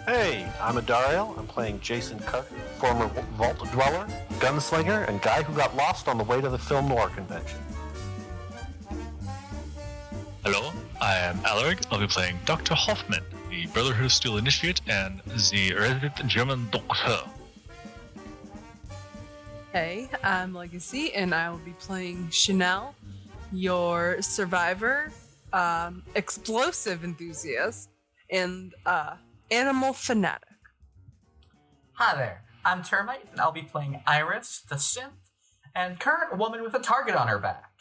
Hey, I'm Adarael. I'm playing Jason Cutter, former vault dweller, gunslinger, and guy who got lost on the way to the film noir convention. Hello, I am Alereg. I'll be playing Dr. Hoffman, the Brotherhood of Steel Initiate and the resident German doctor. Hey, I'm Legacy, and I will be playing Chanel, your survivor, explosive enthusiast, and animal fanatic. Hi there, I'm Termite, and I'll be playing Iris, the synth, and current woman with a target on her back.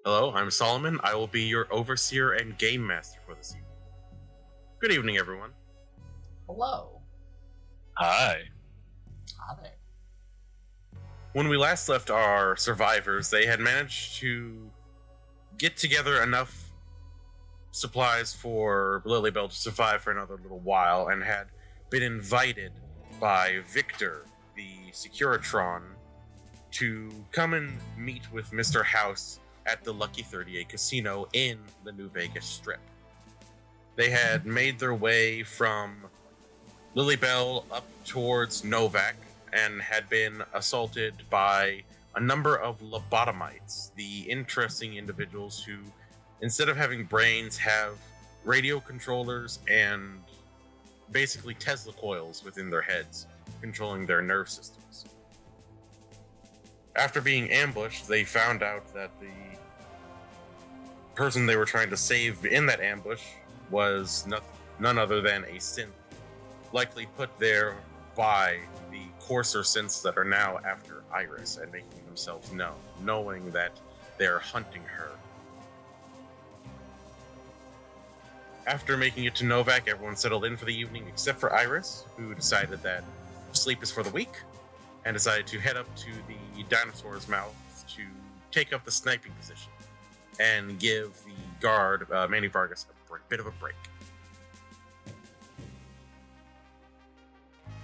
Hello, I'm Solomon. I will be your overseer and game master for this evening. Good evening, everyone. Hello. Hi. Hi there. When we last left our survivors, they had managed to get together enough supplies for Lilybell to survive for another little while and had been invited by Victor, the Securitron, to come and meet with Mr.House at the Lucky 38 Casino in the New Vegas Strip. They had made their way from Lilybell up towards Novak and had been assaulted by a number of Lobotomites, the interesting individuals who, instead of having brains, have radio controllers and basically Tesla coils within their heads, controlling their nerve systems. After being ambushed, they found out that the person they were trying to save in that ambush was none other than a synth, likely put there by the coarser synths that are now after Iris and making themselves known, knowing that they're hunting her. After making it to Novak, everyone settled in for the evening except for Iris, who decided that sleep is for the weak, and decided to head up to the dinosaur's mouth to take up the sniping position and give the guard, Manny Vargas, a bit of a break.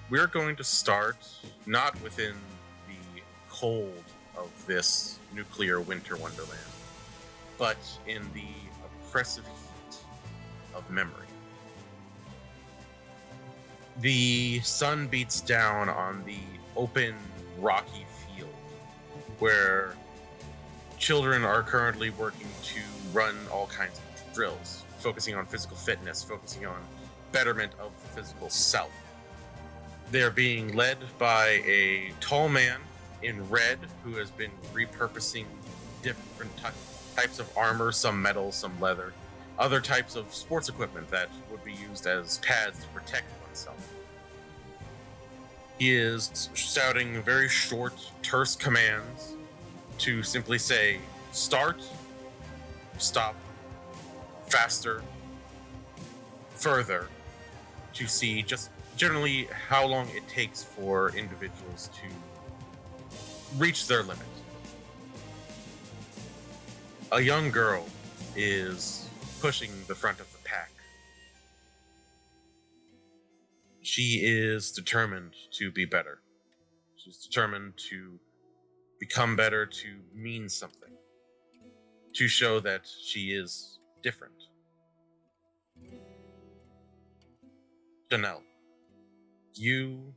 We're going to start not within the cold of this nuclear winter wonderland, but in the oppressive heat of memory. The sun beats down on the open, rocky field where children are currently working to run all kinds of drills, focusing on physical fitness, focusing on betterment of the physical self. They're being led by a tall man in red who has been repurposing different types of armor, some metal, some leather, other types of sports equipment that would be used as pads to protect oneself. He is shouting very short, terse commands to simply say, start, stop, faster, further, to see just generally how long it takes for individuals to reach their limit. A young girl is pushing the front of the pack. She is determined to be better. She's determined to become better, to mean something, to show that she is different. Chanel, you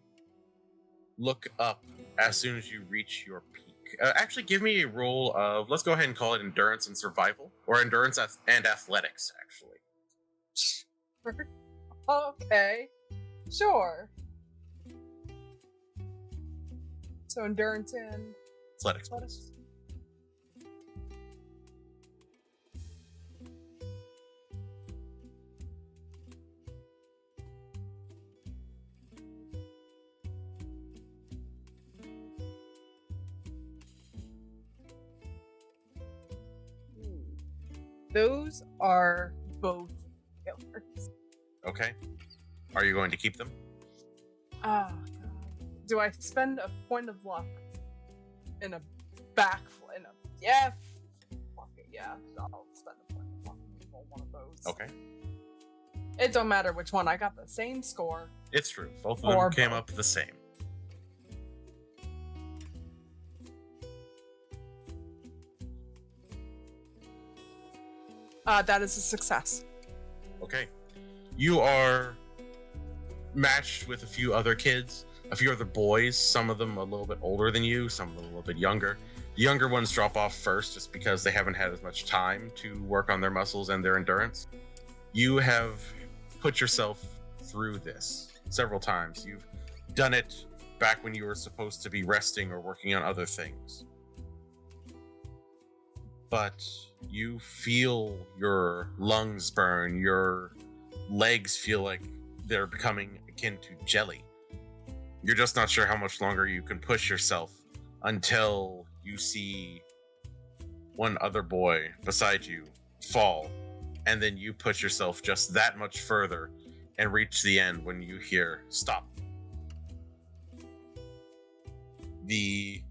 look up as soon as you reach your peak. Actually, give me a roll of, let's go ahead and call it endurance and survival, or endurance and athletics, actually. Okay, sure. So endurance and Athletics. Those are both killers. Okay. Are you going to keep them? Oh, God. Do I spend a point of luck in a backflip? Yeah, fuck it, yeah. I'll spend a point of luck and roll one of those. Okay. It don't matter which one. I got the same score. It's true. Both of them came up the same. That is a success. Okay. You are matched with a few other kids, a few other boys, some of them a little bit older than you, some of them a little bit younger. The younger ones drop off first just because they haven't had as much time to work on their muscles and their endurance. You have put yourself through this several times. You've done it back when you were supposed to be resting or working on other things. But you feel your lungs burn, your legs feel like they're becoming akin to jelly. You're just not sure how much longer you can push yourself until you see one other boy beside you fall, and then you push yourself just that much further and reach the end when you hear stop. The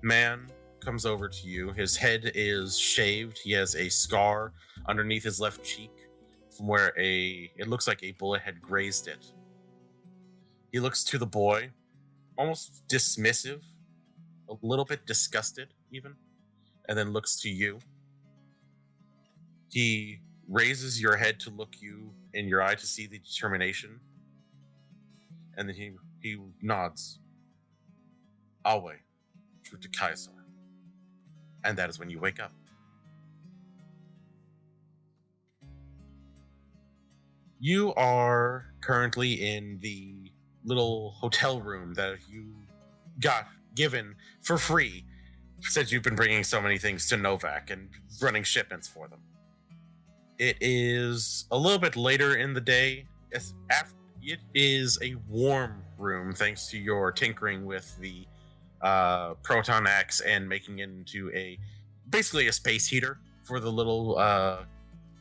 man comes over to you. His head is shaved. He has a scar underneath his left cheek from where it looks like a bullet had grazed it. He looks to the boy, almost dismissive, a little bit disgusted even, and then looks to you. He raises your head to look you in your eye to see the determination, and then he nods. Awe, true to Kaiser. And that is when you wake up. You are currently in the little hotel room that you got given for free since you've been bringing so many things to Novak and running shipments for them. It is a little bit later in the day. It is a warm room thanks to your tinkering with the proton axe and making it into basically a space heater for the little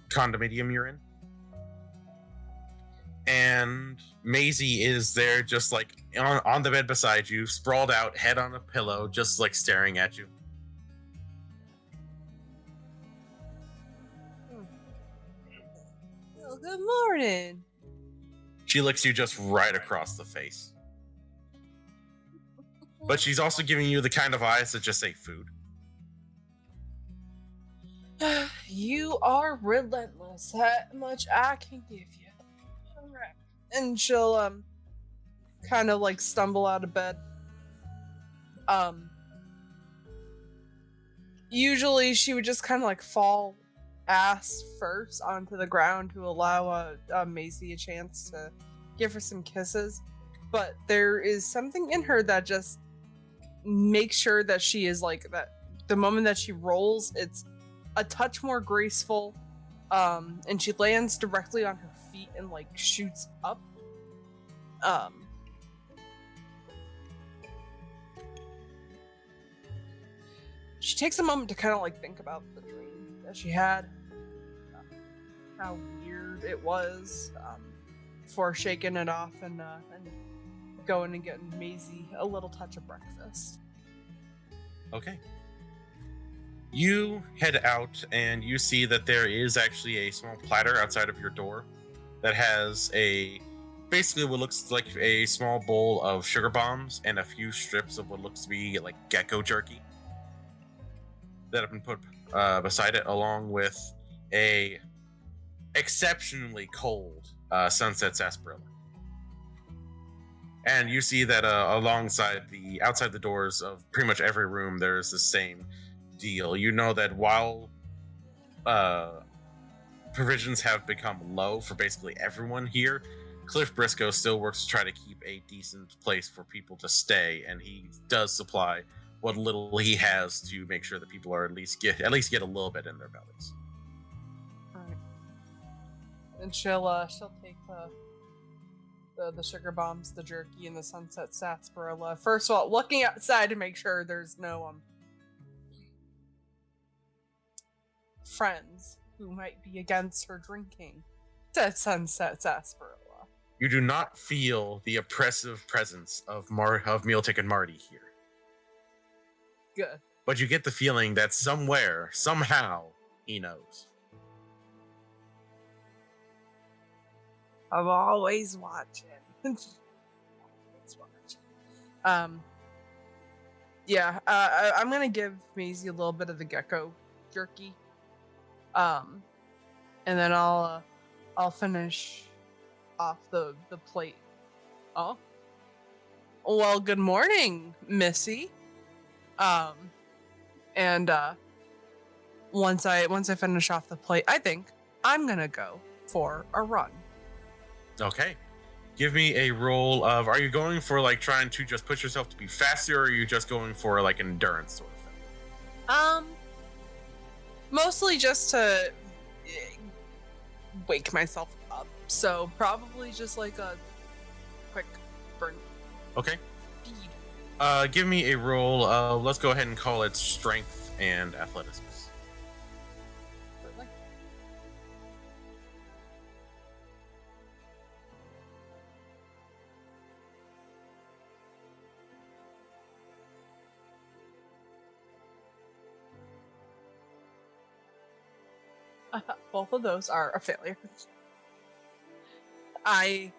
condominium you're in. And Maisie is there just like on the bed beside you, sprawled out, head on a pillow, just like staring at you. Well, good morning. She looks you just right across the face. But she's also giving you the kind of eyes that just say food. You are relentless. That much I can give you. Alright. And she'll kind of like stumble out of bed. Usually she would just kind of like fall ass first onto the ground to allow Maisie a chance to give her some kisses. But there is something in her that just makes sure that she is like that. The moment that she rolls, it's a touch more graceful, and she lands directly on her feet and like shoots up. She takes a moment to kind of like think about the dream that she had, how weird it was, before shaking it off and going and getting Maisie a little touch of breakfast. Okay. You head out and you see that there is actually a small platter outside of your door that has basically what looks like a small bowl of sugar bombs and a few strips of what looks to be like gecko jerky that have been put beside it, along with a exceptionally cold Sunset Sarsaparilla. And you see that outside the doors of pretty much every room, there's the same deal. You know that while provisions have become low for basically everyone here, Cliff Briscoe still works to try to keep a decent place for people to stay, and he does supply what little he has to make sure that people are at least get a little bit in their bellies. Alright. And she'll take the sugar bombs, the jerky, and the Sunset Sarsaparilla. First of all, looking outside to make sure there's no friends who might be against her drinking that Sunset Sarsaparilla. You do not feel the oppressive presence of Mealtick and Marty here. Good. But you get the feeling that somewhere, somehow, he knows. I'm always watching. Yeah, I'm gonna give Maisie a little bit of the gecko jerky. And then I'll I'll finish off the plate. Oh. Well, good morning, Missy. And once I finish off the plate, I think I'm gonna go for a run. Okay. Give me a roll of, are you going for like trying to just push yourself to be faster, or are you just going for like endurance sort of thing? Mostly just to wake myself up. So probably just like a quick burn Okay. speed. Give me a roll of, let's go ahead and call it strength and athletics. Both of those are a failure. I,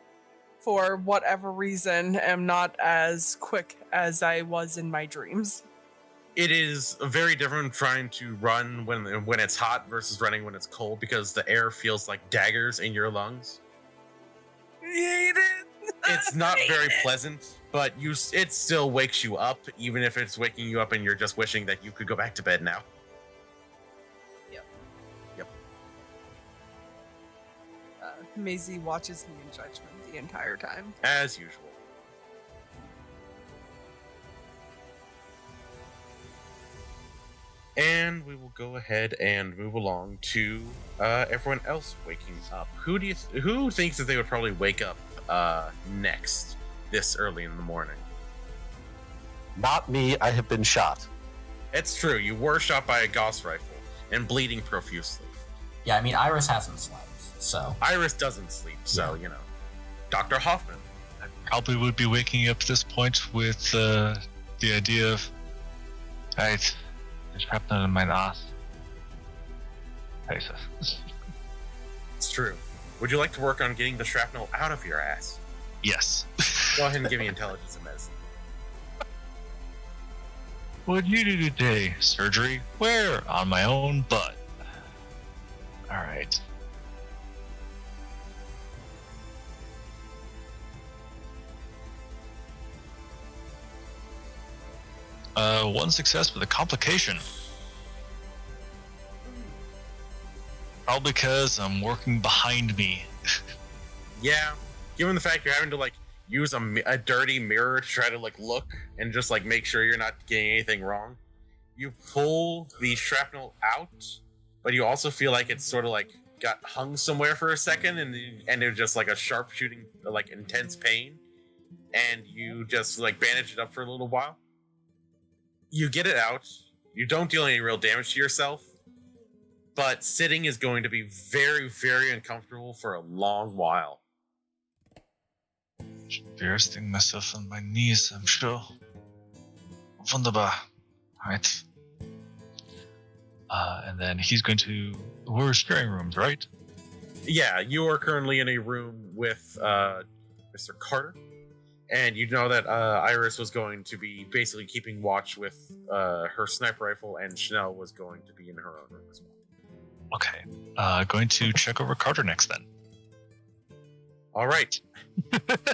for whatever reason, am not as quick as I was in my dreams. It is very different trying to run when it's hot versus running when it's cold, because the air feels like daggers in your lungs. Hate it. It's not very pleasant, but it still wakes you up, even if it's waking you up and you're just wishing that you could go back to bed now. Maisie watches me in judgment the entire time. As usual. And we will go ahead and move along to everyone else waking up. Who thinks that they would probably wake up next this early in the morning? Not me. I have been shot. It's true. You were shot by a Gauss rifle and bleeding profusely. Yeah, I mean, Iris hasn't slept, so. Iris doesn't sleep, so, you know. Dr. Hoffman. I probably would be waking up at this point with the idea of, right, there's shrapnel in my ass. Jesus. It's true. Would you like to work on getting the shrapnel out of your ass? Yes. Go ahead and give me intelligence and medicine. What'd you do today? Surgery? Where? On my own butt. Alright. One success with a complication. Probably because I'm working behind me. Yeah, given the fact you're having to like use a dirty mirror to try to like look and just like make sure you're not getting anything wrong, you pull the shrapnel out, but you also feel like it's sort of like got hung somewhere for a second, and it's just like a sharp shooting, like intense pain, and you just like bandage it up for a little while. You get it out. You don't deal any real damage to yourself, but sitting is going to be very, very uncomfortable for a long while. Embarrassing myself on my knees, I'm sure. Wunderbar. Right. And then he's going to... We're sharing rooms, right? Yeah, you are currently in a room with Mr. Carter, and you know that Iris was going to be basically keeping watch with her sniper rifle, and Chanel was going to be in her own room as well. Okay. Going to check over Carter next then. All right.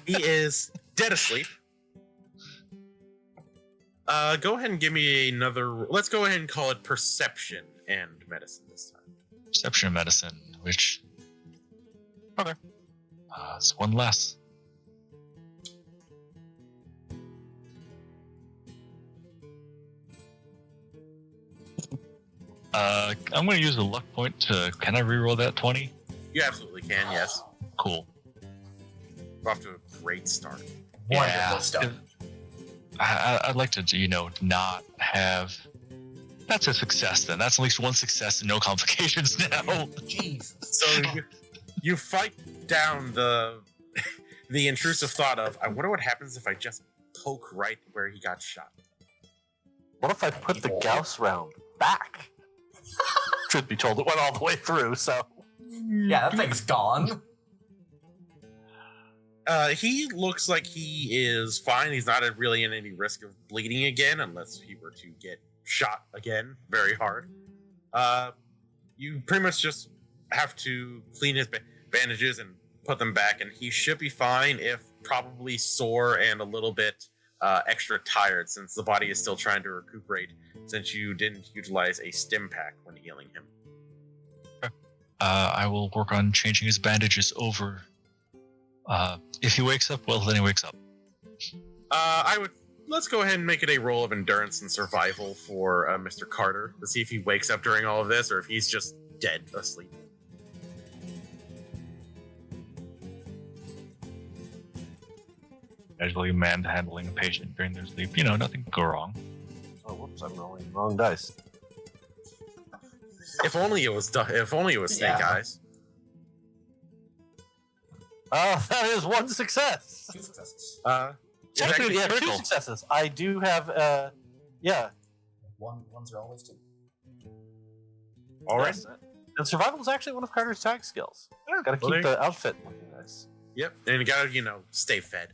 He is dead asleep. Go ahead and give me another... Let's go ahead and call it perception and medicine this time. Perception and medicine, which... Okay. It's one less. I'm going to use a luck point to... Can I reroll that 20? You absolutely can, yes. Cool. We're off to a great start. Wonderful stuff. I'd like to, not have... That's a success then. That's at least one success and no complications now. Jesus. So you fight down the intrusive thought of, I wonder what happens if I just poke right where he got shot. What if I put the Gauss round back? Truth be told, it went all the way through, so... Yeah, that thing's gone. He looks like he is fine. He's not really in any risk of bleeding again, unless he were to get shot again very hard. You pretty much just have to clean his... bandages and put them back, and he should be fine, if probably sore and a little bit extra tired, since the body is still trying to recuperate, since you didn't utilize a stim pack when healing him. I will work on changing his bandages over. If he wakes up, well, then he wakes up. Let's go ahead and make it a roll of endurance and survival for Mr. Carter to see if he wakes up during all of this or if he's just dead asleep. Casually manhandling a patient during their sleep. You know, nothing could go wrong. Oh, whoops! I'm rolling the wrong dice. If only it was Snake Eyes. That is one success. 2 successes. Technically, yeah, 2 critical. successes. I do have, yeah. Ones are always 2. All right. Yes. And survival is actually one of Carter's tag skills. Got to keep there- the outfit looking nice. Yep, and you gotta, stay fed.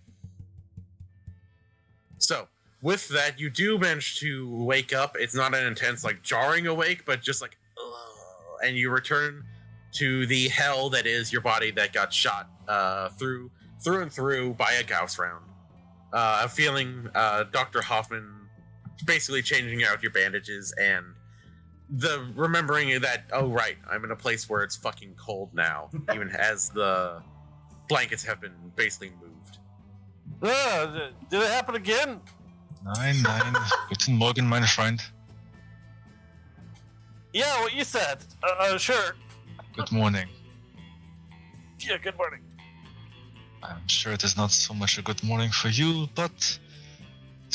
So, with that, you do manage to wake up. It's not an intense, jarring awake, but just ugh, and you return to the hell that is your body that got shot through and through by a Gauss round. Feeling Dr. Hoffman basically changing out your bandages and the remembering that, oh right, I'm in a place where it's fucking cold now, even as the blankets have been basically moved. Did it happen again? 9. Guten Morgen, mein Freund. Yeah, what you said. Sure. Good morning. Yeah, good morning. I'm sure it is not so much a good morning for you, but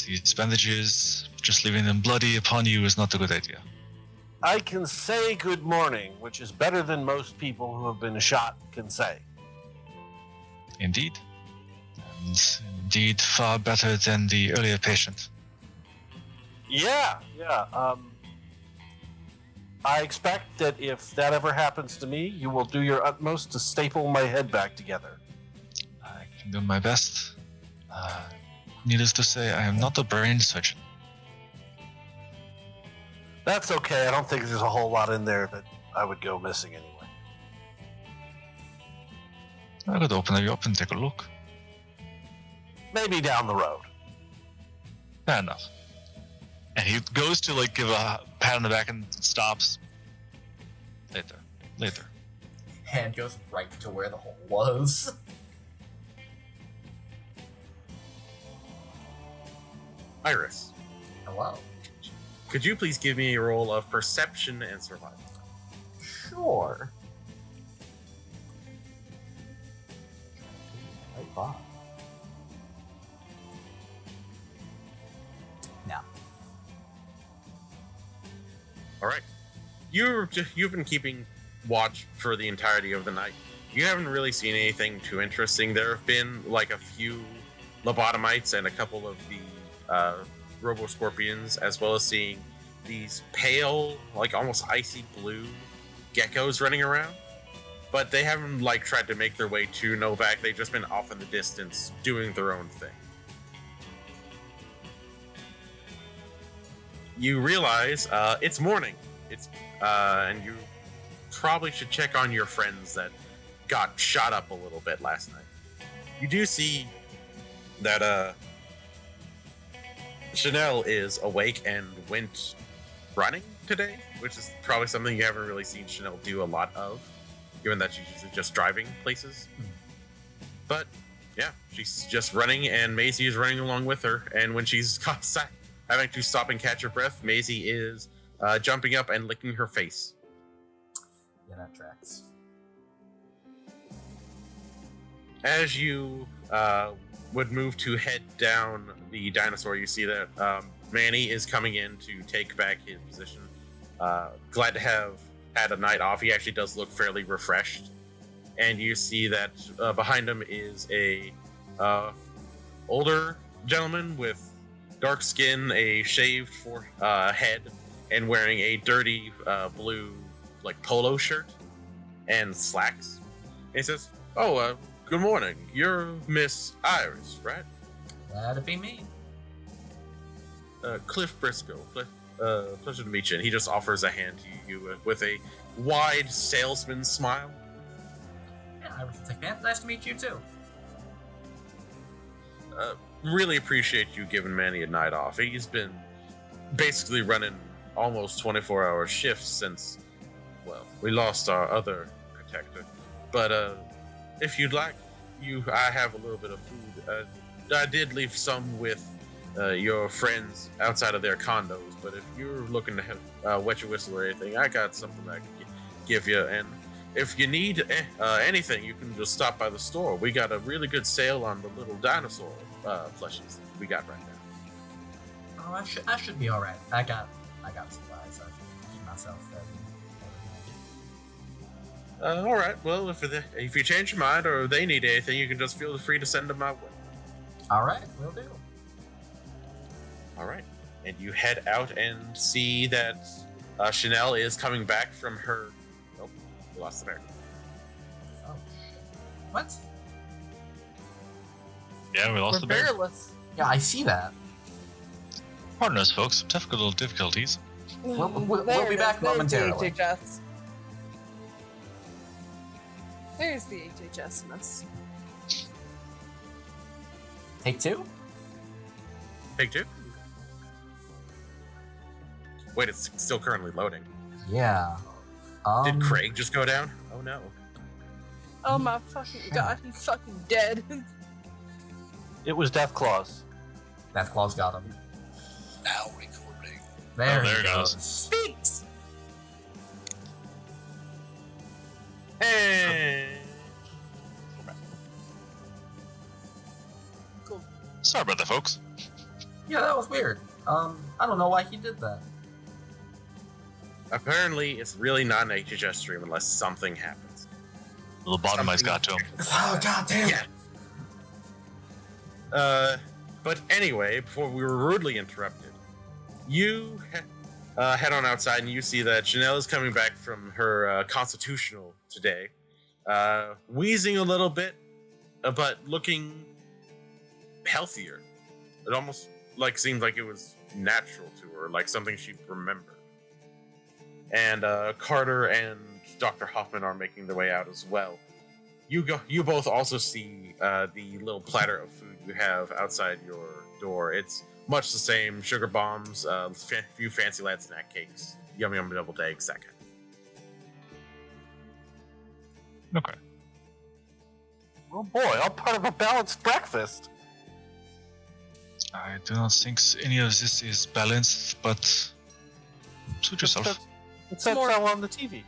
these bandages, just leaving them bloody upon you is not a good idea. I can say good morning, which is better than most people who have been shot can say. Indeed. And indeed far better than the earlier patient. Yeah. I expect that if that ever happens to me, you will do your utmost to staple my head back together. I can do my best. Needless to say, I am not a brain surgeon. That's okay. I don't think there's a whole lot in there that I would go missing anyway. I could open it up and take a look. Maybe down the road. Fair enough. And he goes to give a pat on the back and stops. Later. Hand goes right to where the hole was. Iris, Hello. could you please give me a roll of perception and survival? Sure. Wow. Now. All right. You've been keeping watch for the entirety of the night. You haven't really seen anything too interesting. There have been a few Lobotomites and a couple of the Robo-Scorpions, as well as seeing these pale, almost icy blue geckos running around. But they haven't tried to make their way to Novak. They've just been off in the distance doing their own thing. You realize it's morning. And you probably should check on your friends that got shot up a little bit last night. You do see that Chanel is awake and went running today, which is probably something you haven't really seen Chanel do a lot of, given that she's usually just driving places. But yeah, she's just running, and Maisie is running along with her. And when she's having to stop and catch her breath, Maisie is jumping up and licking her face. Yeah, that tracks. As you would move to head down the dinosaur, you see that Manny is coming in to take back his position. Glad to have had a night off. He actually does look fairly refreshed. And you see that behind him is a older gentleman with dark skin, a shaved head, and wearing a dirty blue polo shirt and slacks. And he says, "Oh, good morning. You're Miss Iris, right?" That'd be me. Cliff Briscoe. Pleasure to meet you. And he just offers a hand to you with a wide salesman smile. Yeah, Iris will take that. Nice to meet you too. Really appreciate you giving Manny a night off. He's been basically running almost 24-hour shifts since, well, we lost our other protector. But if you'd like, I have a little bit of food. I did leave some with your friends outside of their condos, but if you're looking to have, wet your whistle or anything, I got something I can give you. And if you need anything, you can just stop by the store. We got a really good sale on the little dinosaur plushies we got right now. Oh, I should be all right. I got supplies. I can keep myself fed. All right. Well, if you change your mind or they need anything, you can just feel free to send them my way. All right, will do. All right. And you head out and see that Chanel is coming back from her. Nope, we lost the bear. Oh, shit. What? Yeah, we lost We're the bear. bearless. Yeah, I see that. Pardon us, folks. Technical difficulties. We'll There be it back is. There's momentarily. The HHS. There's the HHS in this. Take two? Take two. Wait, it's still currently loading. Yeah. Did Craig just go down? Oh no. Oh my fucking god, he's fucking dead. It was Death Claws. Deathclaw's got him. Now recording. There, there he it goes. Speaks! Hey. Cool. Sorry about that, folks. Yeah, that was weird. I don't know why he did that. Apparently, it's really not an HHS stream unless something happens. The Lobotomites got to him. Oh, god damn it. Yeah. But anyway, before we were rudely interrupted, you head on outside and you see that Chanel is coming back from her constitutional today, wheezing a little bit, but looking healthier. It almost seemed like it was natural to her, like something she'd remember. And Carter and Dr. Hoffman are making their way out as well. You both also see the little platter of food you have outside your door. It's much the same: sugar bombs, a few fancy lad snack cakes, yum yum deviled eggs, that kind of. Okay. Oh boy, all part of a balanced breakfast. I do not think any of this is balanced, but suit yourself. It's that More- fell on the TV.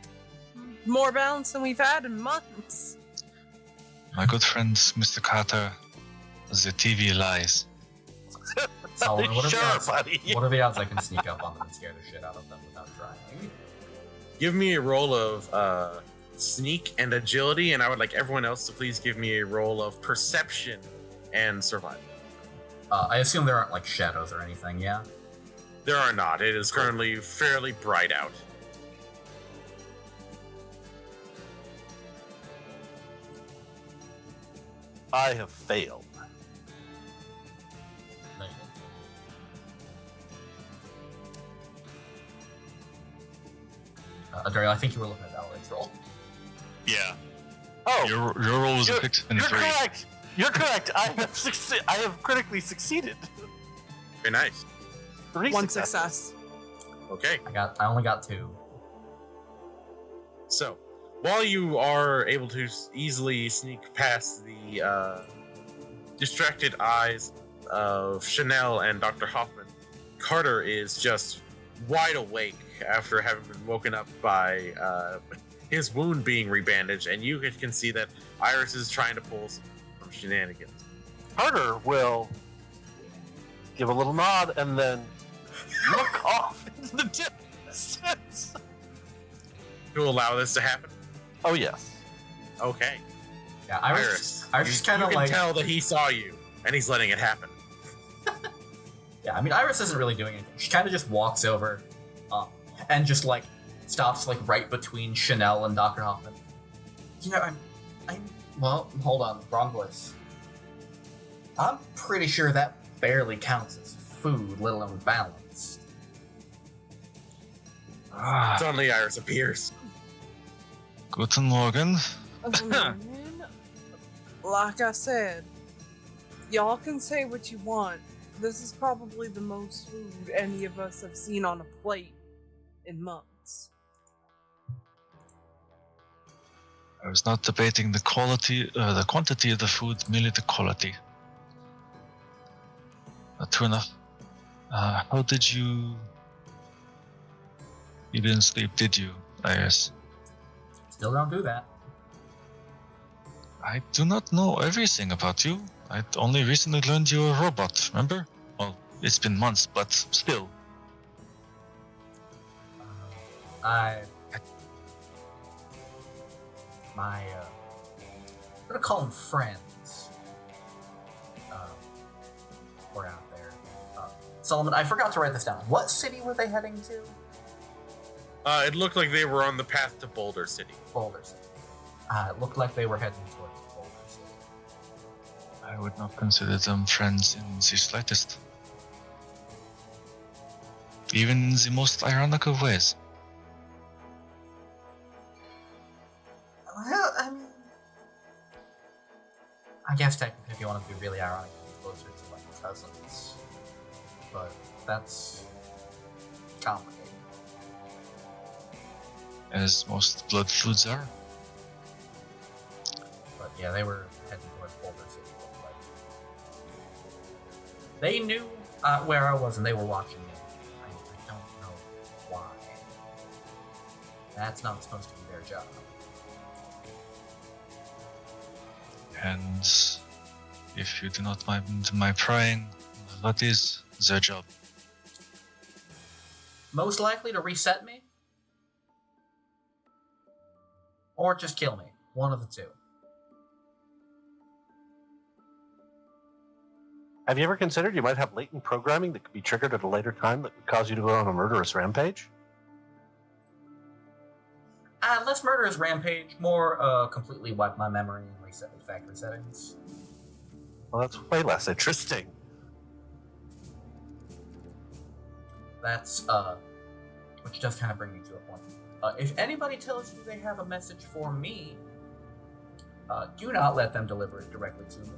More balance than we've had in months. My good friend, Mr. Carter, the TV lies. Solomon, what are, Sure, the odds, buddy. what are the odds I can sneak up on them and scare the shit out of them without trying? Give me a roll of sneak and agility, and I would like everyone else to please give me a roll of perception and survival. I assume there aren't shadows or anything, yeah? There are not. It is currently fairly bright out. I have failed. There you go. Adarael, I think you were looking at Alerg's roll. Yeah. Oh, Your roll was a you're, 6 and a you're 3. correct. You're correct. I have critically succeeded. Very nice. 3 One successes. success. Okay. I only got 2. So, while you are able to easily sneak past the distracted eyes of Chanel and Dr. Hoffman, Carter is just wide awake after having been woken up by his wound being rebandaged, and you can see that Iris is trying to pull some shenanigans. Carter will give a little nod and then look off into the distance. To allow this to happen? Oh yes. Okay. Yeah, Iris, Iris just kind you of can tell that he saw you, and he's letting it happen. Yeah, I mean, Iris isn't really doing anything. She kind of just walks over and just, stops, right between Chanel and Dr. Hoffman. You know, well, hold on, wrong voice. I'm pretty sure that barely counts as food, let alone balanced. Ah, Suddenly, Iris appears. Guten Morgen. Like I said, y'all can say what you want. This is probably the most food any of us have seen on a plate in months. I was not debating the quantity of the food, merely the quality. True enough. How did you... You didn't sleep, did you, Iris? Still don't do that. I do not know everything about you. I only recently learned you're a robot, remember? Well, it's been months, but still. I'm gonna call them friends. Were out there. Solomon, I forgot to write this down. What city were they heading to? It looked like they were on the path to Boulder City. Boulder City. It looked like they were heading towards Boulder City. I would not consider them friends in the slightest. Even in the most ironic of ways. Well, I mean, I guess technically if you want to be really ironic, you'd be closer to like cousins. But that's complicated. As most blood feuds are. But yeah, they were heading towards Boulder City. They knew where I was and they were watching me. I don't know why. That's not supposed to be their job. And if you do not mind my prying, what is their job? Most likely to reset me. Or just kill me. One of the two. Have you ever considered you might have latent programming that could be triggered at a later time that would cause you to go on a murderous rampage? Less murderous rampage, more completely wipe my memory and reset the factory settings. Well, that's way less interesting. That's, which does kind of bring me to a point. If anybody tells you they have a message for me, do not let them deliver it directly to me.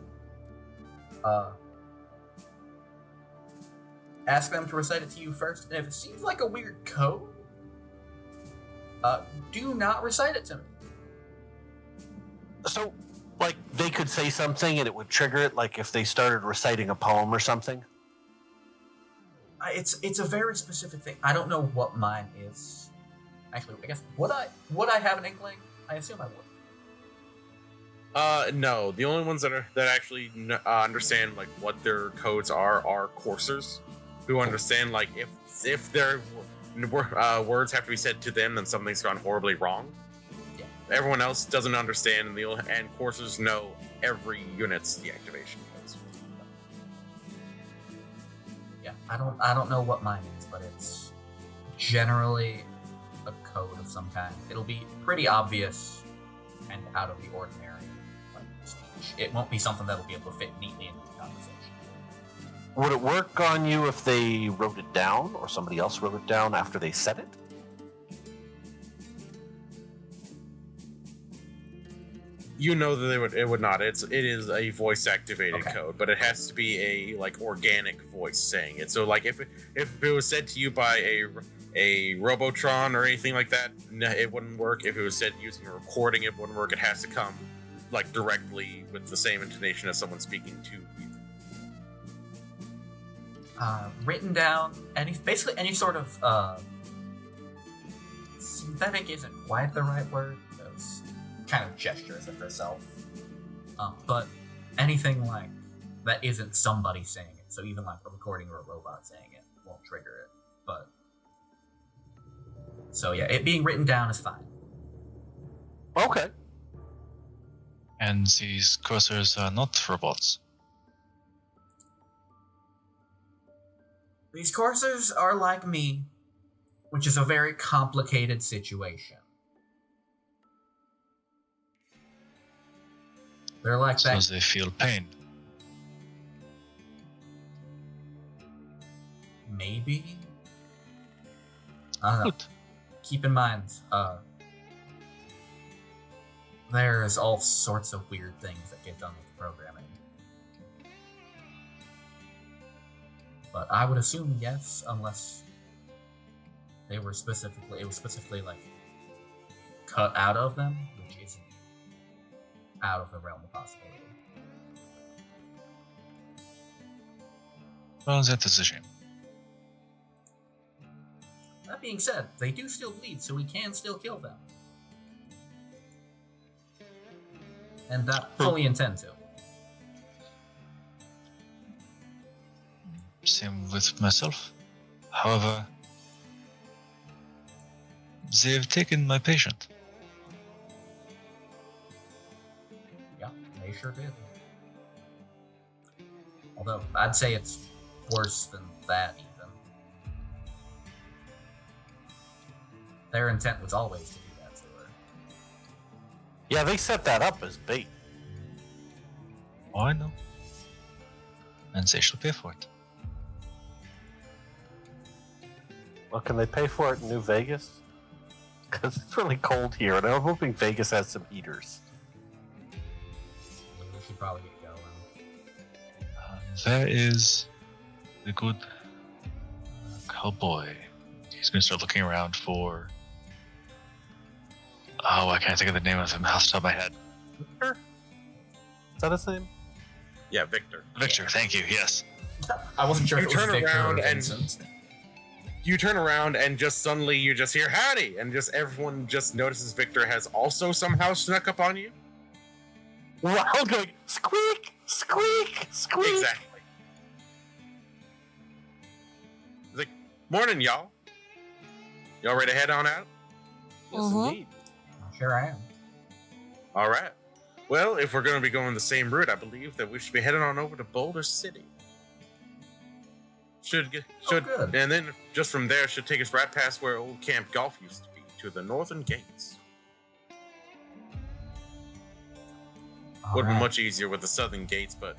Ask them to recite it to you first, and if it seems like a weird code, do not recite it to me. So, like, they could say something and it would trigger it, like if they started reciting a poem or something? It's a very specific thing. I don't know what mine is. Actually, I guess would I have an inkling? I assume I would. No. The only ones that actually understand like what their codes are coursers, who understand like if their words have to be said to them, then something's gone horribly wrong. Yeah. Everyone else doesn't understand, and coursers know every unit's deactivation codes. Yeah, I don't know what mine is, but it's generally a code of some kind. It'll be pretty obvious and out of the ordinary, like speech. It won't be something that'll be able to fit neatly into the conversation. Would it work on you if they wrote it down, or somebody else wrote it down after they said it? You know that it would not. It is a voice activated Okay. code, but it has to be a like organic voice saying it. So like if it was said to you by a Robotron or anything like that, no, it wouldn't work. If it was said using a recording, it wouldn't work. It has to come like directly with the same intonation as someone speaking to you. Written down, basically any sort of synthetic isn't quite the right word, because kind of gestures of herself. But anything like that isn't somebody saying it. So even like a recording or a robot saying it won't trigger it. But so yeah, it being written down is fine. Okay. And these cursors are not robots. These coursers are like me, which is a very complicated situation. They're like So that. they feel pain. Maybe? I don't know. Good. Keep in mind, there's all sorts of weird things that get done with the programming. But I would assume yes, unless it was specifically like cut out of them, which isn't out of the realm of possibility. Well, that is a shame. That being said, they do still bleed, so we can still kill them. And that fully intend to. Same with myself. However, they've taken my patient. Yeah, they sure did. Although, I'd say it's worse than that, even. Their intent was always to do that to her. Yeah, they set that up as bait. Oh, I know. And they shall pay for it. Well, can they pay for it in New Vegas? Because it's really cold here, and I'm hoping Vegas has some heaters. We should probably get going. There is the good cowboy. He's going to start looking around for... Oh, I can't think of the name of him off the top of my head. Victor? Is that his name? Yeah, Victor. Victor, thank you, yes. I wasn't sure You if it was turn Victor around or and- Vincent. You turn around and just suddenly you just hear howdy, and just everyone just notices Victor has also somehow snuck up on you. We're all going, squeak, squeak, squeak. Exactly. He's like, morning, y'all. Y'all ready to head on out? Yes, Mhm. indeed. Sure I am. All right. Well, if we're going to be going the same route, I believe that we should be heading on over to Boulder City. Should, good. and then just from there should take us right past where old Camp Golf used to be, to the northern gates. Would be Alright. much easier with the southern gates, but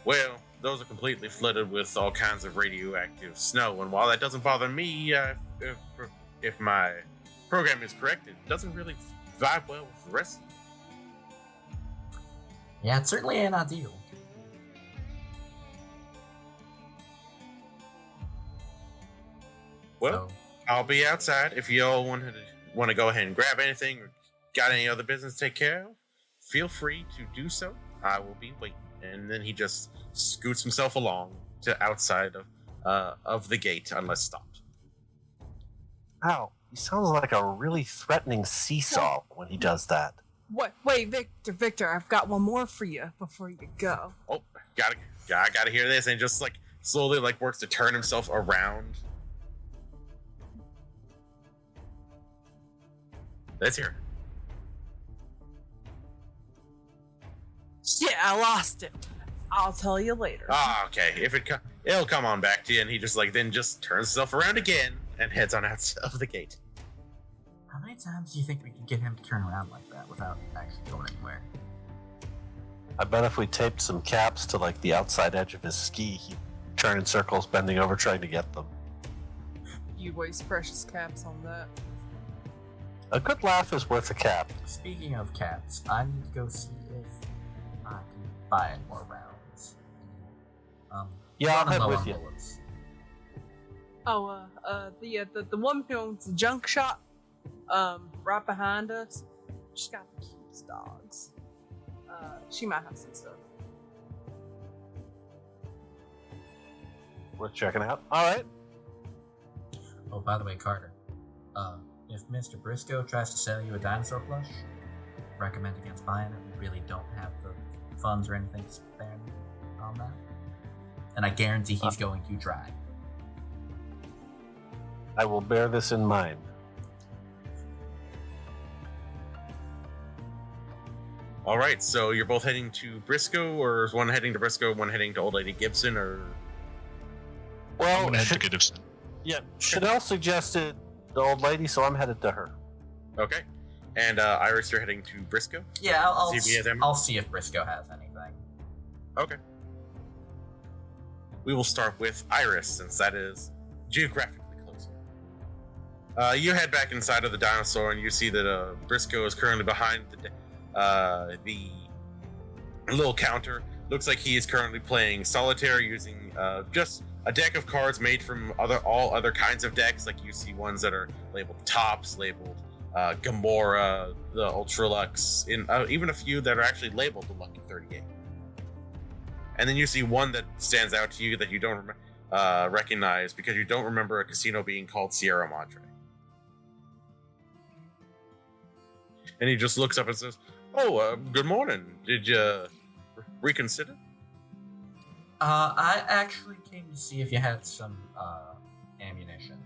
well, those are completely flooded with all kinds of radioactive snow. And while that doesn't bother me, if my program is correct, it doesn't really vibe well with the rest. Yeah, it certainly ain't ideal. Well, So, I'll be outside if y'all want to go ahead and grab anything or got any other business to take care of. Feel free to do so. I will be waiting. And then he just scoots himself along to outside of the gate unless stopped. Wow, he sounds like a really threatening seesaw when he does that. What? Wait, Victor, I've got one more for you before you go. Oh, I gotta hear this, and just like slowly like works to turn himself around. Let's hear it. Yeah, I lost it. I'll tell you later. Ah, okay. If it'll come on back to you, and he just like then just turns himself around again and heads on out of the gate. how many times do you think we could get him to turn around like that without actually going anywhere? I bet if we taped some caps to like the outside edge of his ski, he'd turn in circles, bending over trying to get them. You waste precious caps on that. A good laugh is worth a cap. Speaking of cats, I need to go see if I can buy any more rounds. Yeah, I'll running head low with on you. bullets. Oh, the woman who owns the junk shop, right behind us, she's got the cutest dogs. She might have some stuff. Worth checking out. All right. Oh, by the way, Carter, if Mr. Briscoe tries to sell you a dinosaur plush, recommend against buying it. We really don't have the funds or anything to spend on that. And I guarantee he's going to try. I will bear this in mind. All right, so you're both heading to Briscoe, or is one heading to Briscoe, one heading to Old Lady Gibson, or I'm Well, gonna head to Gibson. yeah, Chanel suggested the old lady, so I'm headed to her. okay? And Iris, you're heading to Briscoe. Yeah, See if he has ammo? I'll see if Briscoe has anything. Okay. We will start with Iris, since that is geographically closer. You head back inside of the dinosaur, and you see that Briscoe is currently behind the little counter. Looks like he is currently playing solitaire using just a deck of cards made from all other kinds of decks. Like you see ones that are labeled Tops, labeled Gamora, the Ultralux, even a few that are actually labeled the Lucky 38. And then you see one that stands out to you that you don't recognize because you don't remember a casino being called Sierra Madre. And he just looks up and says, "Oh, good morning. Did you reconsider?" I actually came to see if you had some ammunition.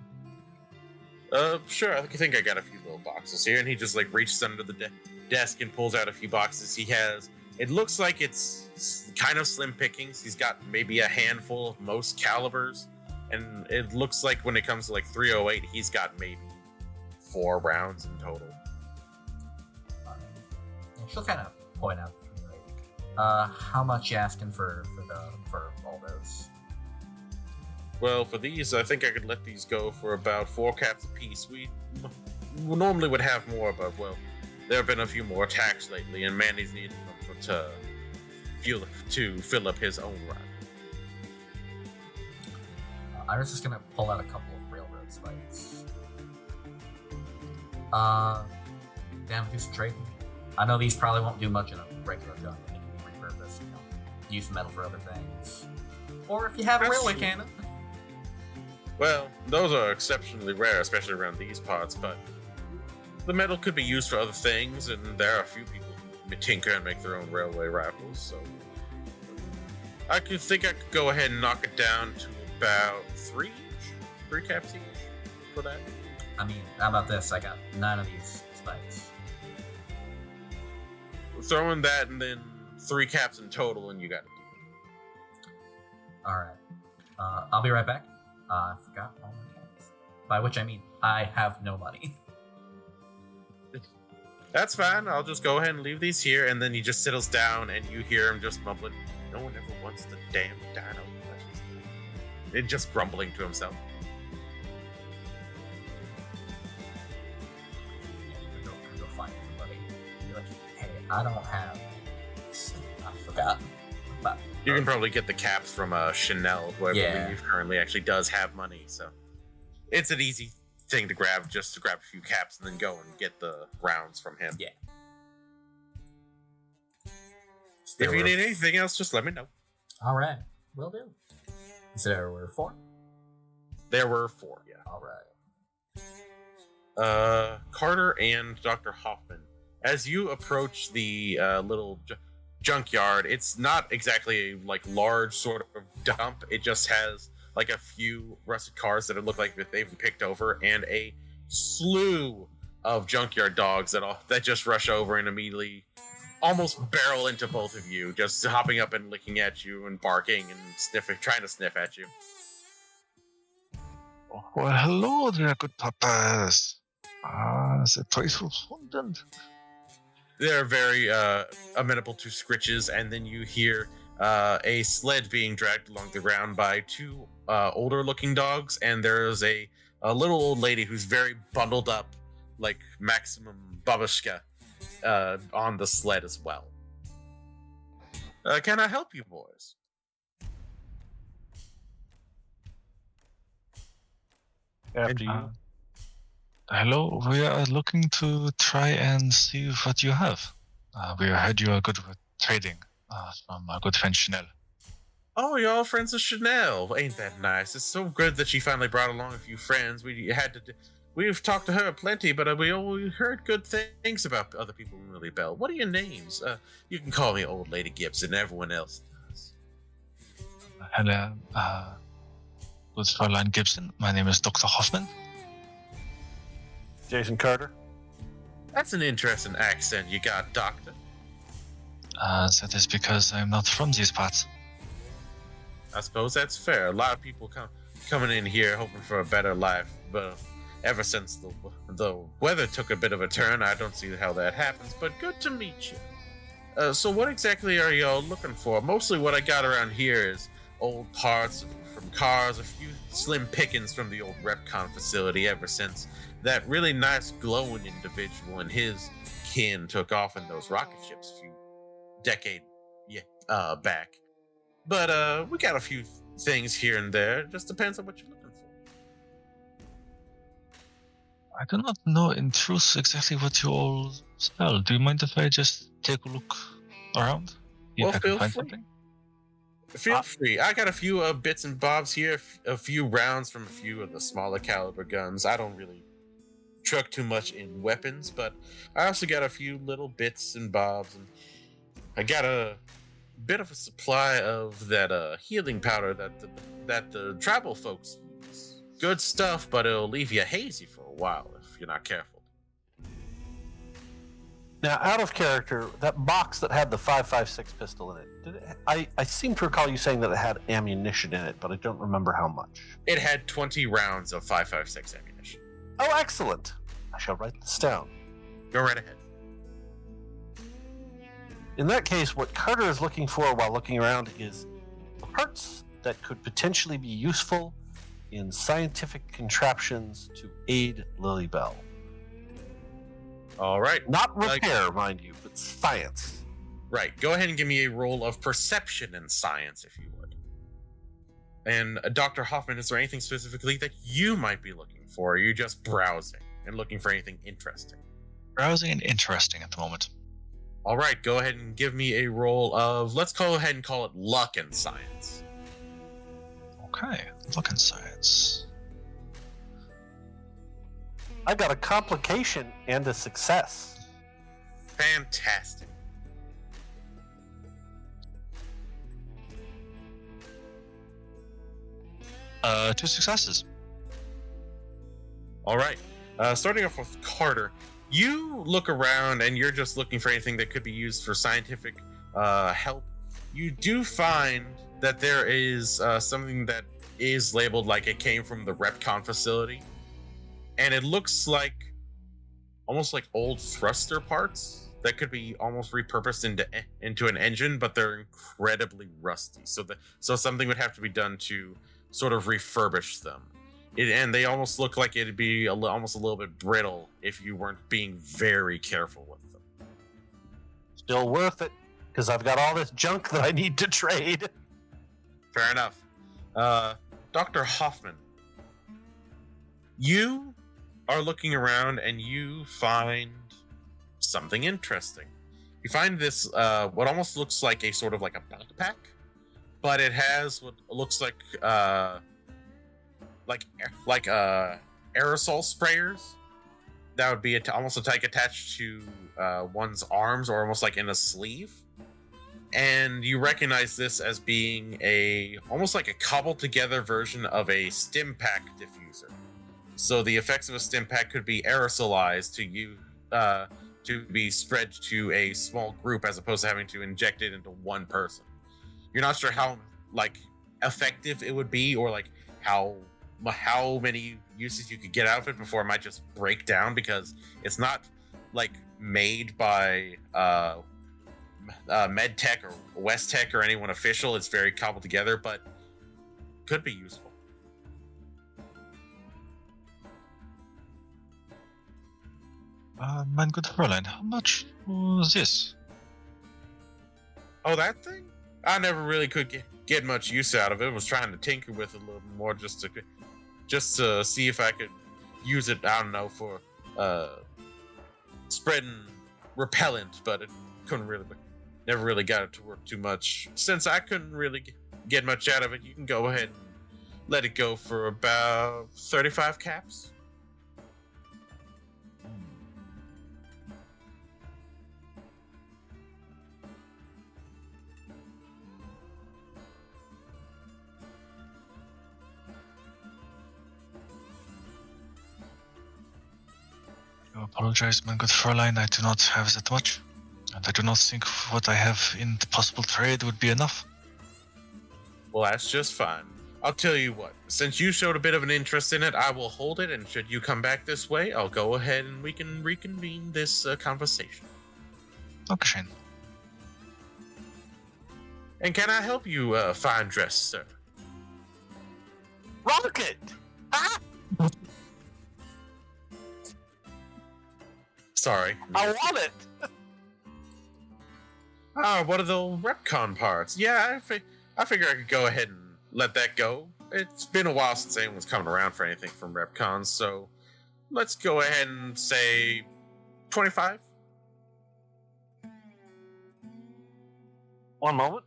Sure. I think I got a few little boxes here. And he just like reaches under the desk and pulls out a few boxes. He has. It looks like it's kind of slim pickings. He's got maybe a handful of most calibers, and it looks like when it comes to like 308, he's got maybe 4 rounds in total. She'll kind of point out the 308. How much you asking for all those? Well, for these, I think I could let these go for about 4 caps apiece. We normally would have more, but well, there have been a few more attacks lately, and Manny's needing them to fill up his own rifle. Iris is gonna pull out a couple of railroad spikes. Damn, do some trading. I know these probably won't do much in a regular gun, but they can be repurposed. Use metal for other things, or if you have a railway cannon. Well, those are exceptionally rare, especially around these parts. But the metal could be used for other things, and there are a few people who tinker and make their own railway rifles. So I could go ahead and knock it down to about 3 caps each for that. I mean, how about this? I got 9 of these spikes. Throw in that, and then 3 caps in total, and you got it. All right. I'll be right back. I forgot all my caps. By which I mean I have no money. That's fine. I'll just go ahead and leave these here, and then he just settles down, and you hear him just mumbling, "No one ever wants the damn dino." And just grumbling to himself. Go find everybody. Be like, hey, I don't have. I forgot. But You can probably get the caps from Chanel, who I believe currently actually does have money. So it's an easy thing to grab, just to grab a few caps and then go and get the rounds from him. Yeah. If you need anything else, just let me know. All right, will do. So there were 4? There were 4, yeah. All right. Carter and Dr. Hoffman. As you approach the little junkyard, it's not exactly a large sort of dump. It just has like a few rusted cars that look like they've been picked over, and a slew of junkyard dogs that just rush over and immediately almost barrel into both of you, just hopping up and licking at you and barking and trying to sniff at you. Well, hello there, good papas. The place was abundant. They're very amenable to scritches, and then you hear a sled being dragged along the ground by 2 older-looking dogs, and there's a little old lady who's very bundled up, like Maximum Babushka, on the sled as well. Can I help you, boys? After you. Hello, we are looking to try and see what you have. We heard you are good with trading from our good friend Chanel. Oh, you're all friends of Chanel. Ain't that nice? It's so good that she finally brought along a few friends. We've talked to her plenty, but we heard good things about other people in Lily Bell. What are your names? You can call me Old Lady Gibson. Everyone else does. Hello, good Fräulein Gibson. My name is Dr. Hoffman. Jason Carter. That's an interesting accent you got, Doctor. That is because I'm not from these parts. I suppose that's fair. A lot of people coming in here hoping for a better life, but ever since the weather took a bit of a turn, I don't see how that happens. But good to meet you. So what exactly are y'all looking for? Mostly what I got around here is old parts from cars, a few slim pickings from the old Repcon facility ever since that really nice glowing individual and his kin took off in those rocket ships a few decade back. But we got a few things here and there. It just depends on what you're looking for. I do not know in truth exactly what you all sell. Do you mind if I just take a look around? See Well, if I can feel find free. something? Feel free. I got a few bits and bobs here, a few rounds from a few of the smaller caliber guns. I don't really truck too much in weapons, but I also got a few little bits and bobs, and I got a bit of a supply of that healing powder that the tribal folks use. Good stuff, but it'll leave you hazy for a while if you're not careful. Now, out of character, that box that had the 5.56 pistol in it, I seem to recall you saying that it had ammunition in it, but I don't remember how much. It had 20 rounds of 5.56 ammunition. Oh, excellent. I shall write this down. Go right ahead. In that case, what Carter is looking for while looking around is parts that could potentially be useful in scientific contraptions to aid Lilybell. All right. Not repair, mind you, but science. Right. Go ahead and give me a roll of perception and science, if you would. And Dr. Hoffman, is there anything specifically that you might be looking for? Or are you just browsing and looking for anything interesting? Browsing and interesting at the moment. All right. Go ahead and give me a roll of, let's go ahead and call it luck and science. Okay, look in science. I got a complication and a success. Fantastic. Two successes. All right. Starting off with Carter, you look around and you're just looking for anything that could be used for scientific help. You do find that there is something that is labeled like it came from the Repcon facility, and it looks like almost like old thruster parts that could be almost repurposed into an engine, but they're incredibly rusty. So something would have to be done to sort of refurbish them. And they almost look like it'd be almost a little bit brittle if you weren't being very careful with them. Still worth it, because I've got all this junk that I need to trade. Fair enough. Dr. Hoffman, you are looking around and you find something interesting. You find this, what almost looks like a sort of like a backpack, but it has what looks like aerosol sprayers that would be almost like attached to one's arms or almost like in a sleeve. And you recognize this as being almost like a cobbled together version of a stim pack diffuser. So the effects of a stim pack could be aerosolized to be spread to a small group as opposed to having to inject it into one person. You're not sure how effective it would be, or how many uses you could get out of it before it might just break down, because it's not made by MedTech or WestTech or anyone official. It's very cobbled together, but could be useful. Mein good Fräulein, how much was this? Oh, that thing? I never really could get much use out of it. I was trying to tinker with it a little more just to see if I could use it, I don't know, for spreading repellent, but it never really got it to work too much. Since I couldn't really get much out of it, you can go ahead and let it go for about 35 caps. I apologize, my good Fräulein, I do not have that much. And I do not think what I have in the possible trade would be enough. Well, that's just fine. I'll tell you what, since you showed a bit of an interest in it, I will hold it, and should you come back this way, I'll go ahead and we can reconvene this conversation. Okay, Shane. And can I help you, fine dress, sir? Rocket! Ah! Sorry. I want it. Ah, what are the Repcon parts? Yeah, I figure I could go ahead and let that go. It's been a while since anyone's coming around for anything from Repcon, so let's go ahead and say 25. One moment.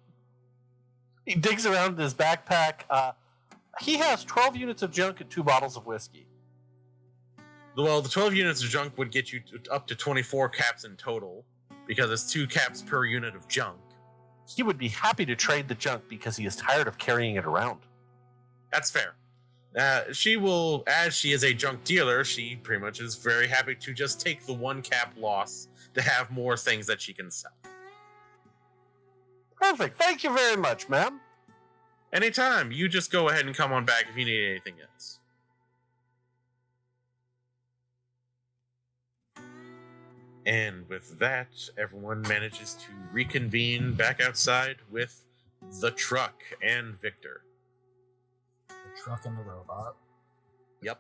He digs around in his backpack. He has 12 units of junk and 2 bottles of whiskey. Well, the 12 units of junk would get you up to 24 caps in total, because it's 2 caps per unit of junk. He would be happy to trade the junk because he is tired of carrying it around. That's fair. She will, as she is a junk dealer, she pretty much is very happy to just take the 1 cap loss to have more things that she can sell. Perfect. Thank you very much, ma'am. Anytime. You just go ahead and come on back if you need anything else. And with that, everyone manages to reconvene back outside with the truck and Victor. The truck and the robot. Yep.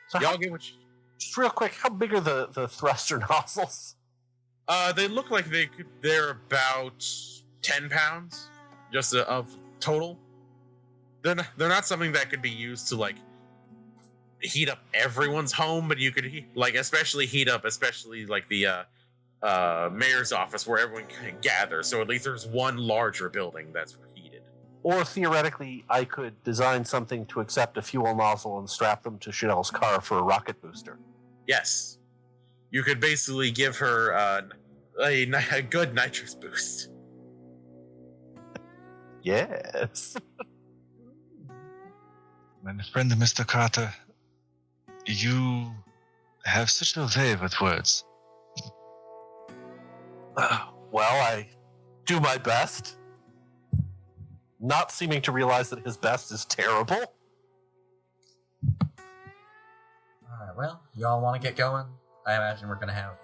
So Y'all get what you... just real quick, how big are the thruster nozzles? They look like they're about 10 pounds, just of total. They're not something that could be used to like heat up everyone's home, but you could especially heat up like the mayor's office where everyone can gather. So at least there's one larger building that's heated. Or theoretically, I could design something to accept a fuel nozzle and strap them to Chanel's car for a rocket booster. Yes, you could basically give her a good nitrous boost. Yes. My friend Mr. Carter, you have such a way with words. Well, I do my best. Not seeming to realize that his best is terrible. Alright, well, y'all want to get going? I imagine we're going to have...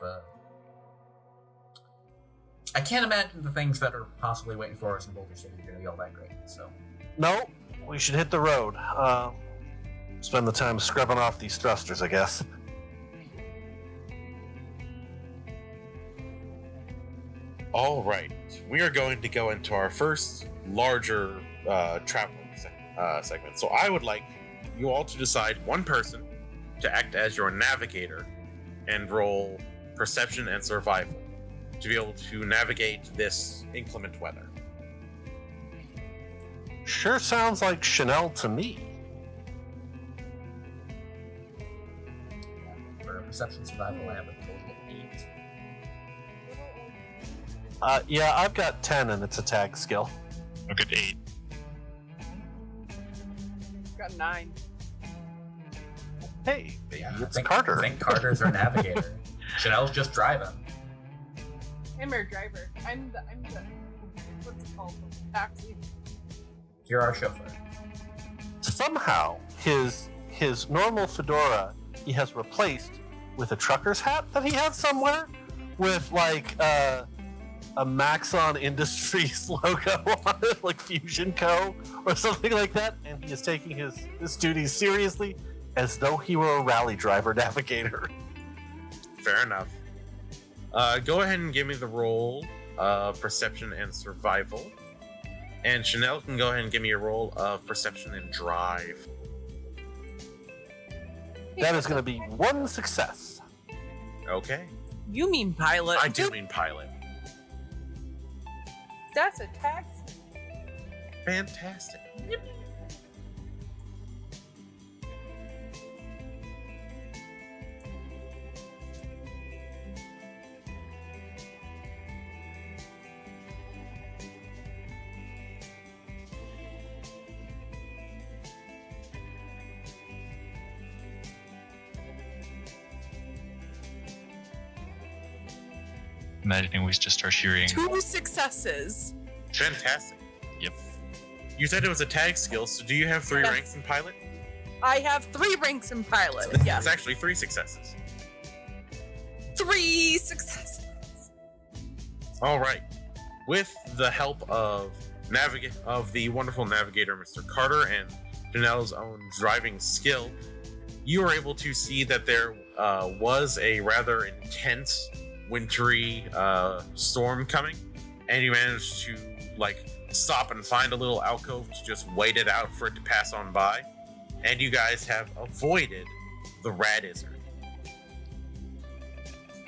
I can't imagine the things that are possibly waiting for us in Boulder City are going to be all that great, so... No, we should hit the road. Spend the time scrubbing off these thrusters, I guess. All right, we are going to go into our first larger traveling segment. So I would like you all to decide one person to act as your navigator and roll perception and survival to be able to navigate this inclement weather. Sure sounds like Chanel to me. For perception survival, I have a total of 8. Yeah, I've got 10 and it's a tag skill. Look at 8. Got 9. Hey, Yeah, it's Carter. I think Carter's our navigator. Chanel's just driving. I'm our driver. I'm the what's it called? The taxi. You're our chauffeur. Somehow, his normal fedora he has replaced with a trucker's hat that he had somewhere with like a Maxon Industries logo on it, like Fusion Co. or something like that, and he is taking his duties seriously as though he were a rally driver navigator. Fair enough. Go ahead and give me the roll of perception and survival. And Chanel can go ahead and give me a roll of perception and drive. That is going to be 1 success. Okay. You mean pilot? I do mean pilot. That's a taxi. Fantastic. Imagining we just start hearing. 2 successes. Fantastic. Yep. You said it was a tag skill, so do you have 3 Yes. ranks in pilot? I have 3 ranks in pilot. It's Yes. actually 3 successes. 3 successes. All right. With the help of the wonderful navigator, Mr. Carter, and Janelle's own driving skill, you were able to see that there was a rather intense wintry storm coming, and you managed to like stop and find a little alcove to just wait it out for it to pass on by, and you guys have avoided the Radizard.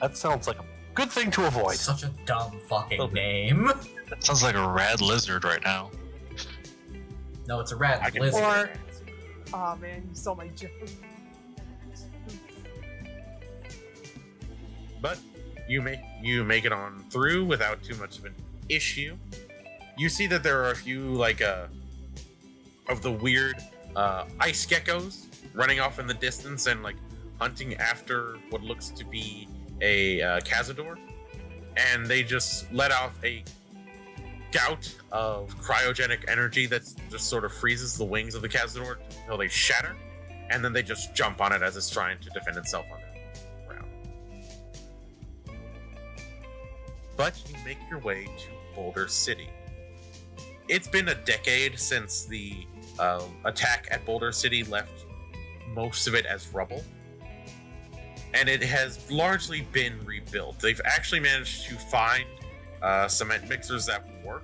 That sounds like a good thing to avoid. Such a dumb fucking name. That sounds like a rad lizard right now. No, it's a rat I can- lizard. Or, oh man, you stole my joke. But you make it on through without too much of an issue. You see that there are a few like of the weird ice geckos running off in the distance and like hunting after what looks to be a Cazador, and they just let off a gout of cryogenic energy that just sort of freezes the wings of the Cazador until they shatter, and then they just jump on it as it's trying to defend itself on the ground. But you make your way to Boulder City. It's been a decade since the attack at Boulder City left most of it as rubble, and it has largely been rebuilt. They've actually managed to find cement mixers that work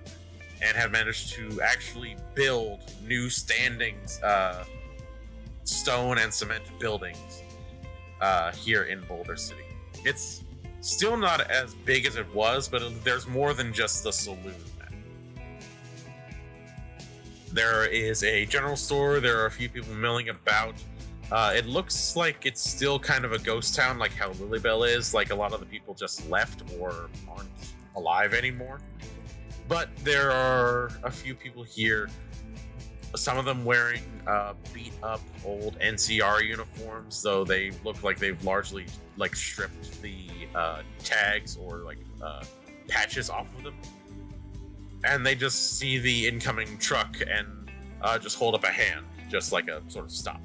and have managed to actually build new standings stone and cement buildings here in Boulder City. It's still not as big as it was, but there's more than just the saloon now. There is a general store, there are a few people milling about. It looks like it's still kind of a ghost town, like how Lilybell is. Like a lot of the people just left or aren't alive anymore. But there are a few people here, some of them wearing beat up old NCR uniforms, though they look like they've largely like stripped the tags or like patches off of them. And they just see the incoming truck and just hold up a hand, just like a sort of stop.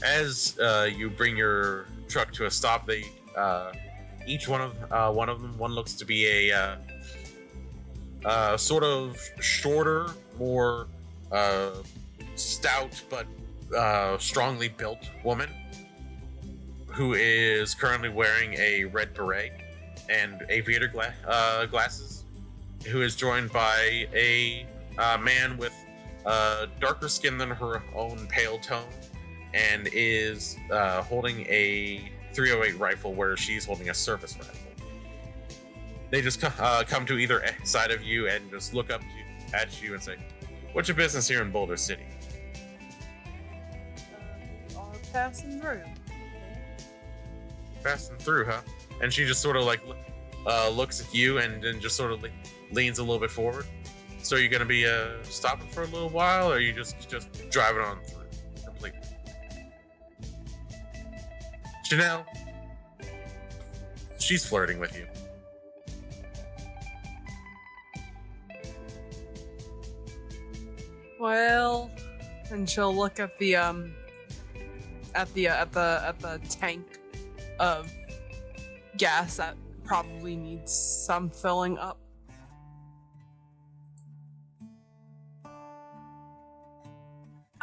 As you bring your truck to a stop, they each one of them, one looks to be a sort of shorter, more stout but strongly built woman who is currently wearing a red beret and aviator glasses, who is joined by a man with darker skin than her own pale tone, and is holding a 308 rifle where she's holding a service rifle. They just come to either side of you and just look up at you and say, "What's your business here in Boulder City?" Are passing through. Passing through, huh? And she just sort of like looks at you and then just sort of leans a little bit forward. So you're gonna be stopping for a little while, or are you just driving on through completely? Chanel, she's flirting with you. Well, and she'll look at the tank of gas that probably needs some filling up.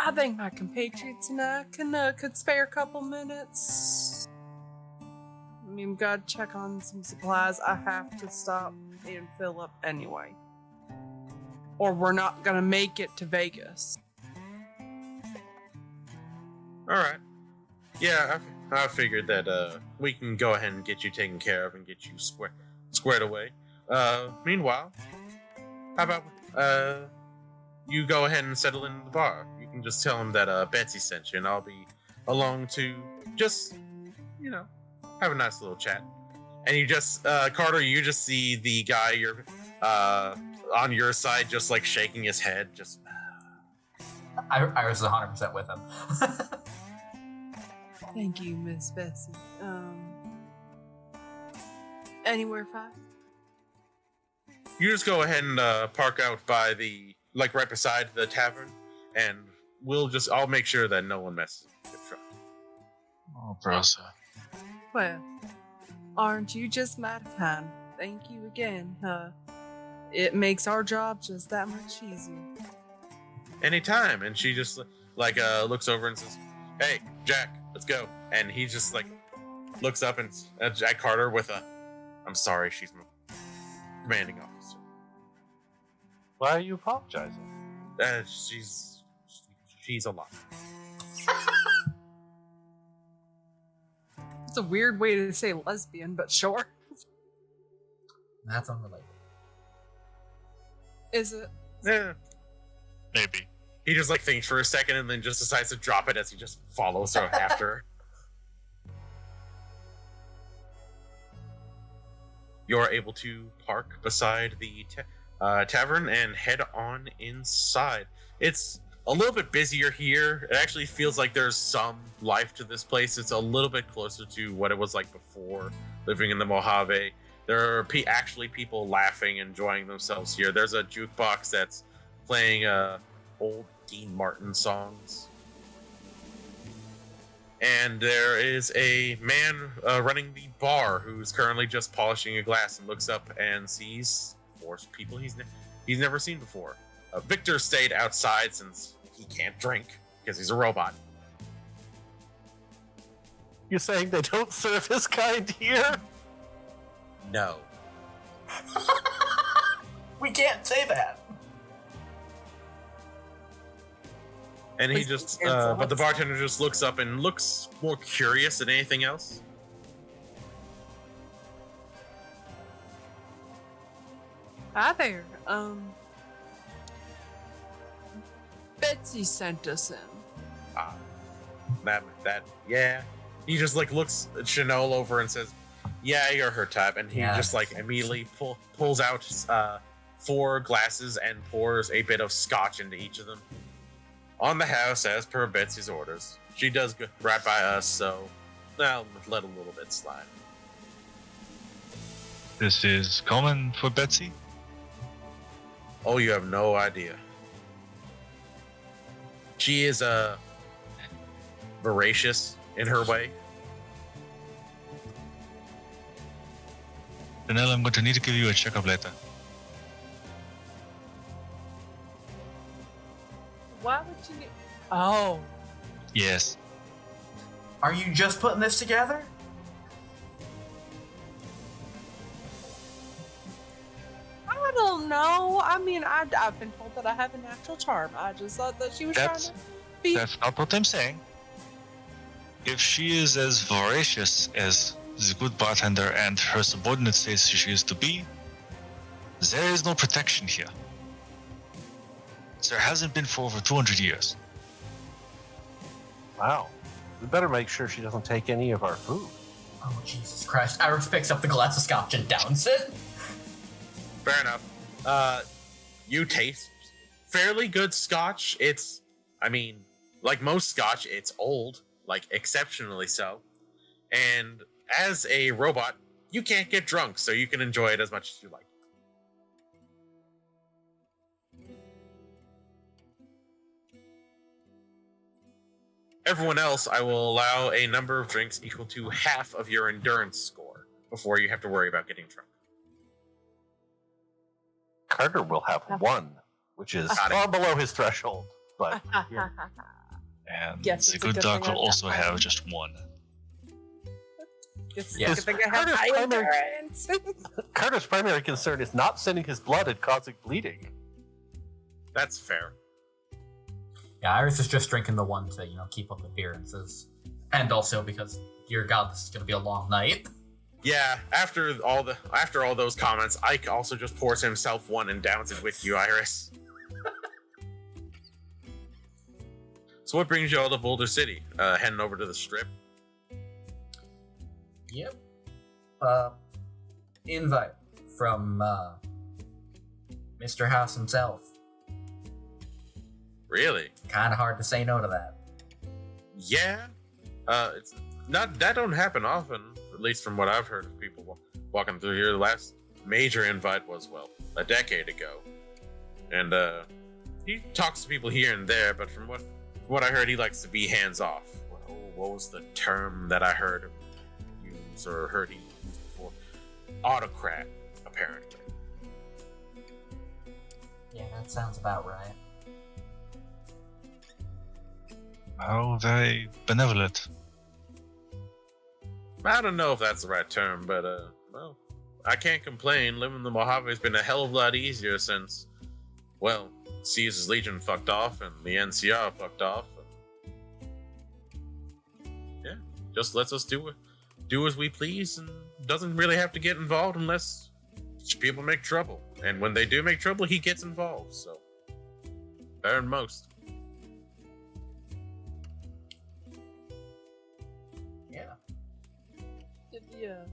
I think my compatriots and I could spare a couple minutes. I mean, gotta check on some supplies. I have to stop and fill up anyway, or we're not gonna make it to Vegas. All right. Yeah, I figured that we can go ahead and get you taken care of and get you squared away. Meanwhile, how about you go ahead and settle in the bar? You can just tell him that Betsy sent you, and I'll be along to just, have a nice little chat. And you just, Carter, you just see the guy you're on your side just like shaking his head, just. Iris is 100% with him. Thank you, Miss Bessie. Anywhere fast? You just go ahead and park out by right beside the tavern, and I'll make sure that no one messes with the truck. Oh, browser. Well, Aren't you just mighty kind? Thank you again. It makes our job just that much easier. Anytime. And she just looks over and says, "Hey, Jack, let's go." And he just looks up and at Jack Carter with a, "I'm sorry, she's my commanding officer." Why are you apologizing? She's a lot. It's a weird way to say lesbian, but sure. That's unrelated. Is it? Yeah. Maybe. He just thinks for a second and then just decides to drop it as he just follows her after her. You're able to park beside the tavern and head on inside. It's a little bit busier here. It actually feels like there's some life to this place. It's a little bit closer to what it was like before living in the Mojave. There are actually people laughing, enjoying themselves here. There's a jukebox that's playing old Dean Martin songs. And there is a man running the bar who's currently just polishing a glass and looks up and sees four people he's never seen before. Victor stayed outside since he can't drink because he's a robot. You're saying they don't serve his kind here? No. We can't say that. And he Please just, cancel but the us. bartender just looks up and looks more curious than anything else. Hi there. Betsy sent us in. Yeah. He just looks at Chanel over and says, "Yeah, you're her type." And he Yeah. just immediately pulls out 4 glasses and pours a bit of scotch into each of them. On the house, as per Betsy's orders. She does go right by us, so I'll let a little bit slide. This is common for Betsy. Oh, you have no idea. She is voracious in her way. Janelle, I'm going to need to give you a checkup later. Why would you need... Oh. Yes. Are you just putting this together? I don't know. I mean, I've been told that I have a natural charm. I just thought that she was That's- trying to be... That's not what I'm saying. If she is as voracious as the good bartender and her subordinate says she is to be, there is no protection here. There hasn't been for over 200 years. Wow. We better make sure she doesn't take any of our food. Oh, Jesus Christ. Iris picks up the glass of scotch and downs it. Fair enough. You taste fairly good scotch. It's, like most scotch, it's old, exceptionally so. And as a robot, you can't get drunk, so you can enjoy it as much as you like. Everyone else, I will allow a number of drinks equal to half of your endurance score before you have to worry about getting drunk. Carter will have 1, which is far below his threshold. But And Yes, the it's a good good dog thing will I've also got have one. just 1. It's Yeah. good thing I have Carter's high primary- endurance. Carter's primary concern is not sending his blood and causing bleeding. That's fair. Yeah, Iris is just drinking the one to, keep up appearances. And also because, dear God, this is going to be a long night. Yeah, after all those comments, Ike also just pours himself 1 and downs it with you, Iris. So what brings you all to Boulder City? Heading over to the Strip? Yep. Invite from, Mr.House himself. Really? Kind of hard to say no to that. Yeah. It's not that don't happen often, at least from what I've heard of people walking through here. The last major invite was a decade ago, and he talks to people here and there. But from what I heard, he likes to be hands off. What was the term that I heard him use or heard he used autocrat, apparently. Yeah, that sounds about right. How very benevolent. I don't know if that's the right term, but well, I can't complain. Living in the Mojave's been a hell of a lot easier since, well, Caesar's Legion fucked off and the NCR fucked off. Yeah, just lets us do as we please and doesn't really have to get involved unless people make trouble. And when they do make trouble, he gets involved. So better than most. Yeah.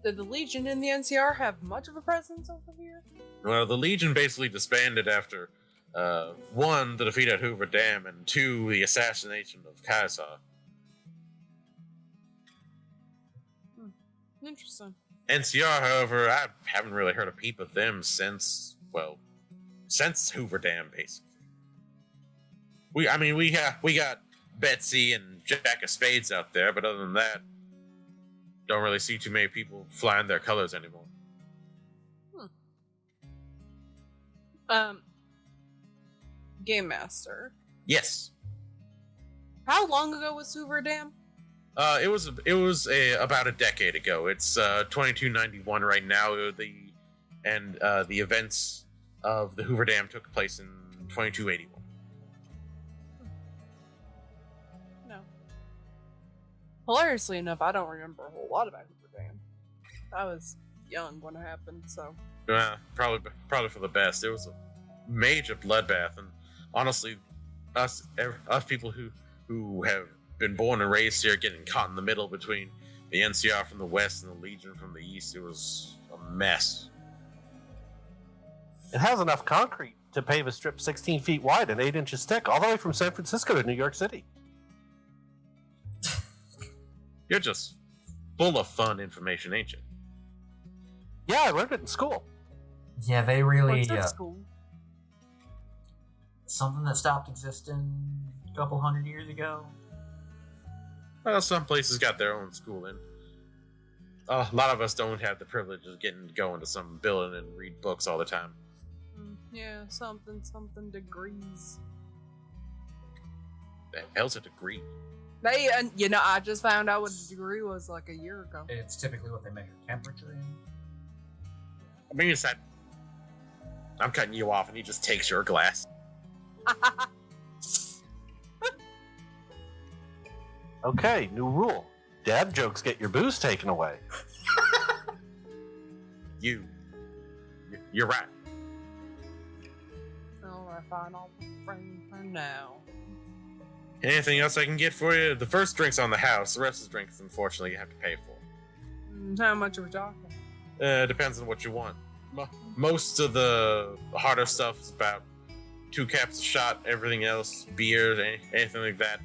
Did the Legion and the NCR have much of a presence over here? Well, the Legion basically disbanded after 1, the defeat at Hoover Dam, and 2, the assassination of Kaiser. Interesting. NCR, however, I haven't really heard a peep of them since Hoover Dam, basically. We got Betsy and Jack of Spades out there, but other than that, don't really see too many people flying their colors anymore. Game Master. Yes. How long ago was Hoover Dam? It was about a decade ago. It's 2291 right now. The events of the Hoover Dam took place in 2281. No. Hilariously enough, I don't remember a whole lot about Hoover Dam. I was young when it happened, so. Probably for the best. It was a major bloodbath, and honestly, us people who have been born and raised here getting caught in the middle between the NCR from the west and the Legion from the east, it was a mess. It has enough concrete to pave a strip 16 feet wide and 8 inches thick all the way from San Francisco to New York City. You're just full of fun information, ain't you? Yeah, I learned it in school. Yeah, they really What's at school? something that stopped existing a couple hundred years ago. Well, some places got their own schooling. A lot of us don't have the privilege of getting to go into some building and read books all the time. Yeah, something degrees. The hell's a degree? They, I just found out what a degree was like a year ago. It's typically what they measure temperature in. I mean, it's that I'm cutting you off and he just takes your glass. Okay, new rule. Dad jokes get your booze taken away. You're right. Alright, fine, I'll refrain for now. Anything else I can get for you? The first drink's on the house. The rest of the drinks, unfortunately, you have to pay for. How much are we talking? Depends on what you want. Most of the harder stuff is about 2 caps a shot. Everything else, beer, anything like that.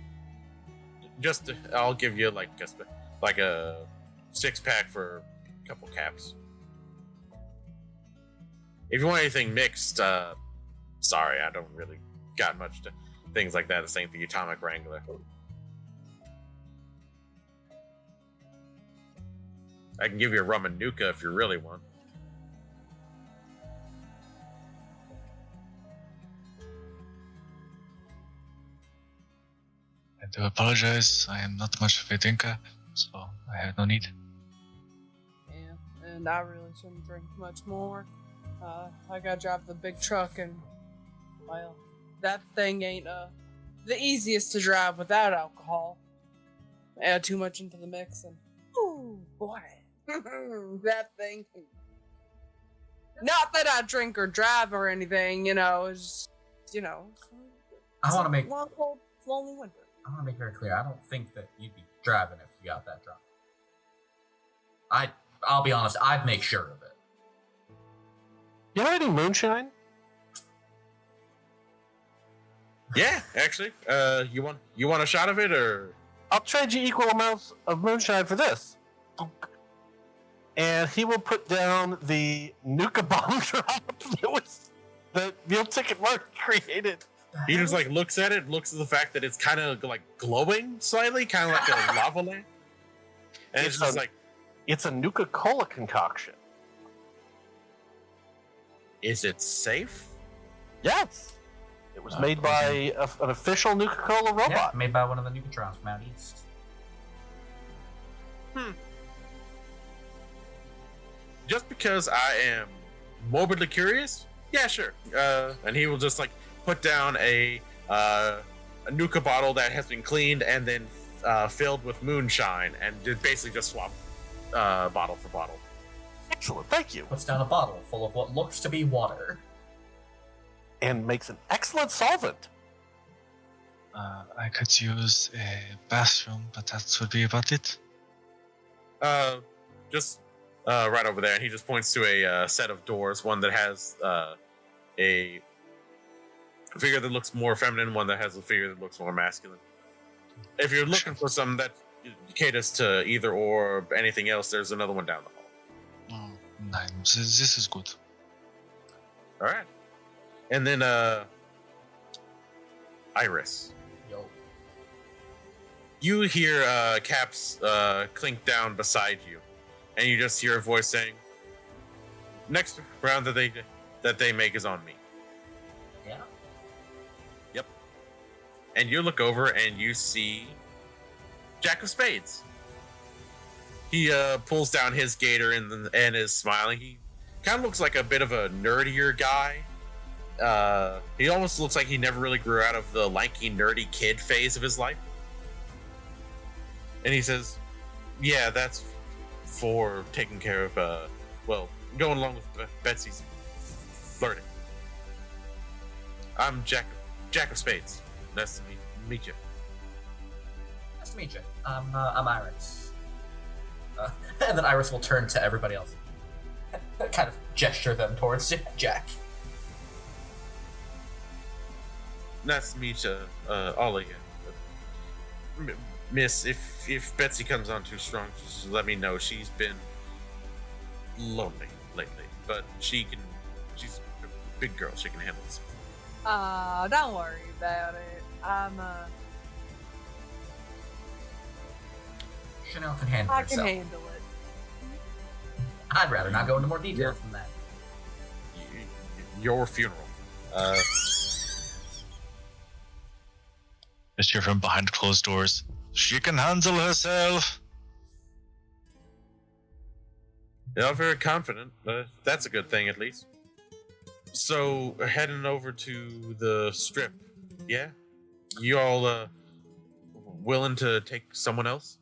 I'll give you like a 6-pack for a couple caps. If you want anything mixed, sorry, I don't really got much to things like that. The same for the Atomic Wrangler. I can give you a rum and nuka if you really want. I do apologize. I am not much of a drinker, so I have no need. Yeah, and I really shouldn't drink much more. I gotta drive the big truck, and well, that thing ain't the easiest to drive without alcohol. Add too much into the mix, and ooh boy, that thing. Not that I drink or drive or anything, it's I want to make long, cold, lonely winter. I want to make very clear. I don't think that you'd be driving if you got that drunk. I'll be honest. I'd make sure of it. You have any moonshine? Yeah, actually. You want a shot of it, or I'll trade you equal amounts of moonshine for this. And he will put down the Nuka bomb drop that Meal Ticket Mark created. he just looks at it, looks at the fact that it's kind of glowing slightly, kind of like a lava lamp, and it's just It's a Nuka-Cola concoction. Is it safe? Yes. It was made by an official Nuka-Cola robot. Yeah, made by one of the Nukatrons from out east. Just because I am morbidly curious? Yeah, sure. And he will just like put down a Nuka bottle that has been cleaned and then filled with moonshine, and basically just swap bottle for bottle. Excellent, thank you. Puts down a bottle full of what looks to be water. And makes an excellent solvent. I could use a bathroom, but that would be about it. Just right over there, and he just points to a set of doors. One that has a figure that looks more feminine, one that has a figure that looks more masculine. If you're looking for something that caters to either or anything else, there's another one down the hall. Nice. This is good. All right. And then Iris. Yo. You hear Caps clink down beside you, and you just hear a voice saying, "Next round that they make is on me." Yeah. Yep. And you look over and you see Jack of Spades. He pulls down his gator and is smiling. He kind of looks like a bit of a nerdier guy. He almost looks like he never really grew out of the lanky, nerdy kid phase of his life. And he says, "Yeah, that's for taking care of, going along with Betsy's flirting. I'm Jack of Spades. Nice to meet you." Nice to meet you. I'm Iris. And then Iris will turn to everybody else. Kind of gesture them towards Jack. Nice to meet you, all of you. Miss, if Betsy comes on too strong, just let me know. She's been lonely lately, but she's a big girl. She can handle this. Don't worry about it. Chanel can handle I herself. can handle it. I'd rather not go into more details than that. Your funeral. Just hear from behind closed doors. She can handle herself. You're very confident. That's a good thing, at least. So, heading over to the strip, yeah? You all willing to take someone else?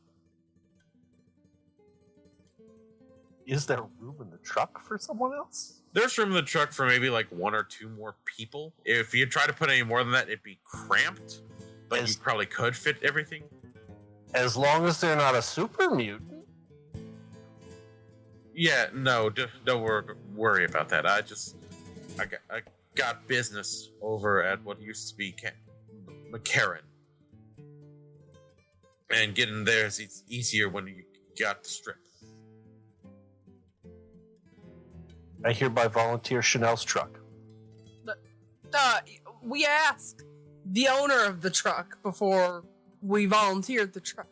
Is there room in the truck for someone else? There's room in the truck for maybe like one or two more people. If you try to put any more than that, it'd be cramped. But you probably could fit everything. As long as they're not a super mutant. Yeah, no, don't worry about that. I got business over at what used to be McCarran. And getting there is easier when you got the strip. I hereby volunteer Chanel's truck. We asked the owner of the truck before we volunteered the truck.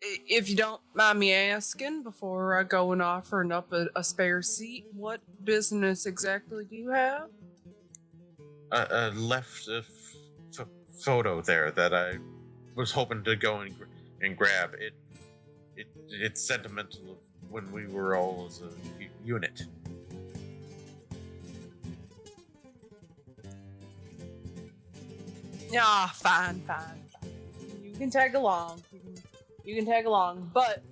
If you don't mind me asking, before I go and offering up a spare seat, what business exactly do you have? I left a photo there that I was hoping to go and grab. It's sentimental of when we were all as a unit. Yeah, fine. You can tag along. You can tag along, but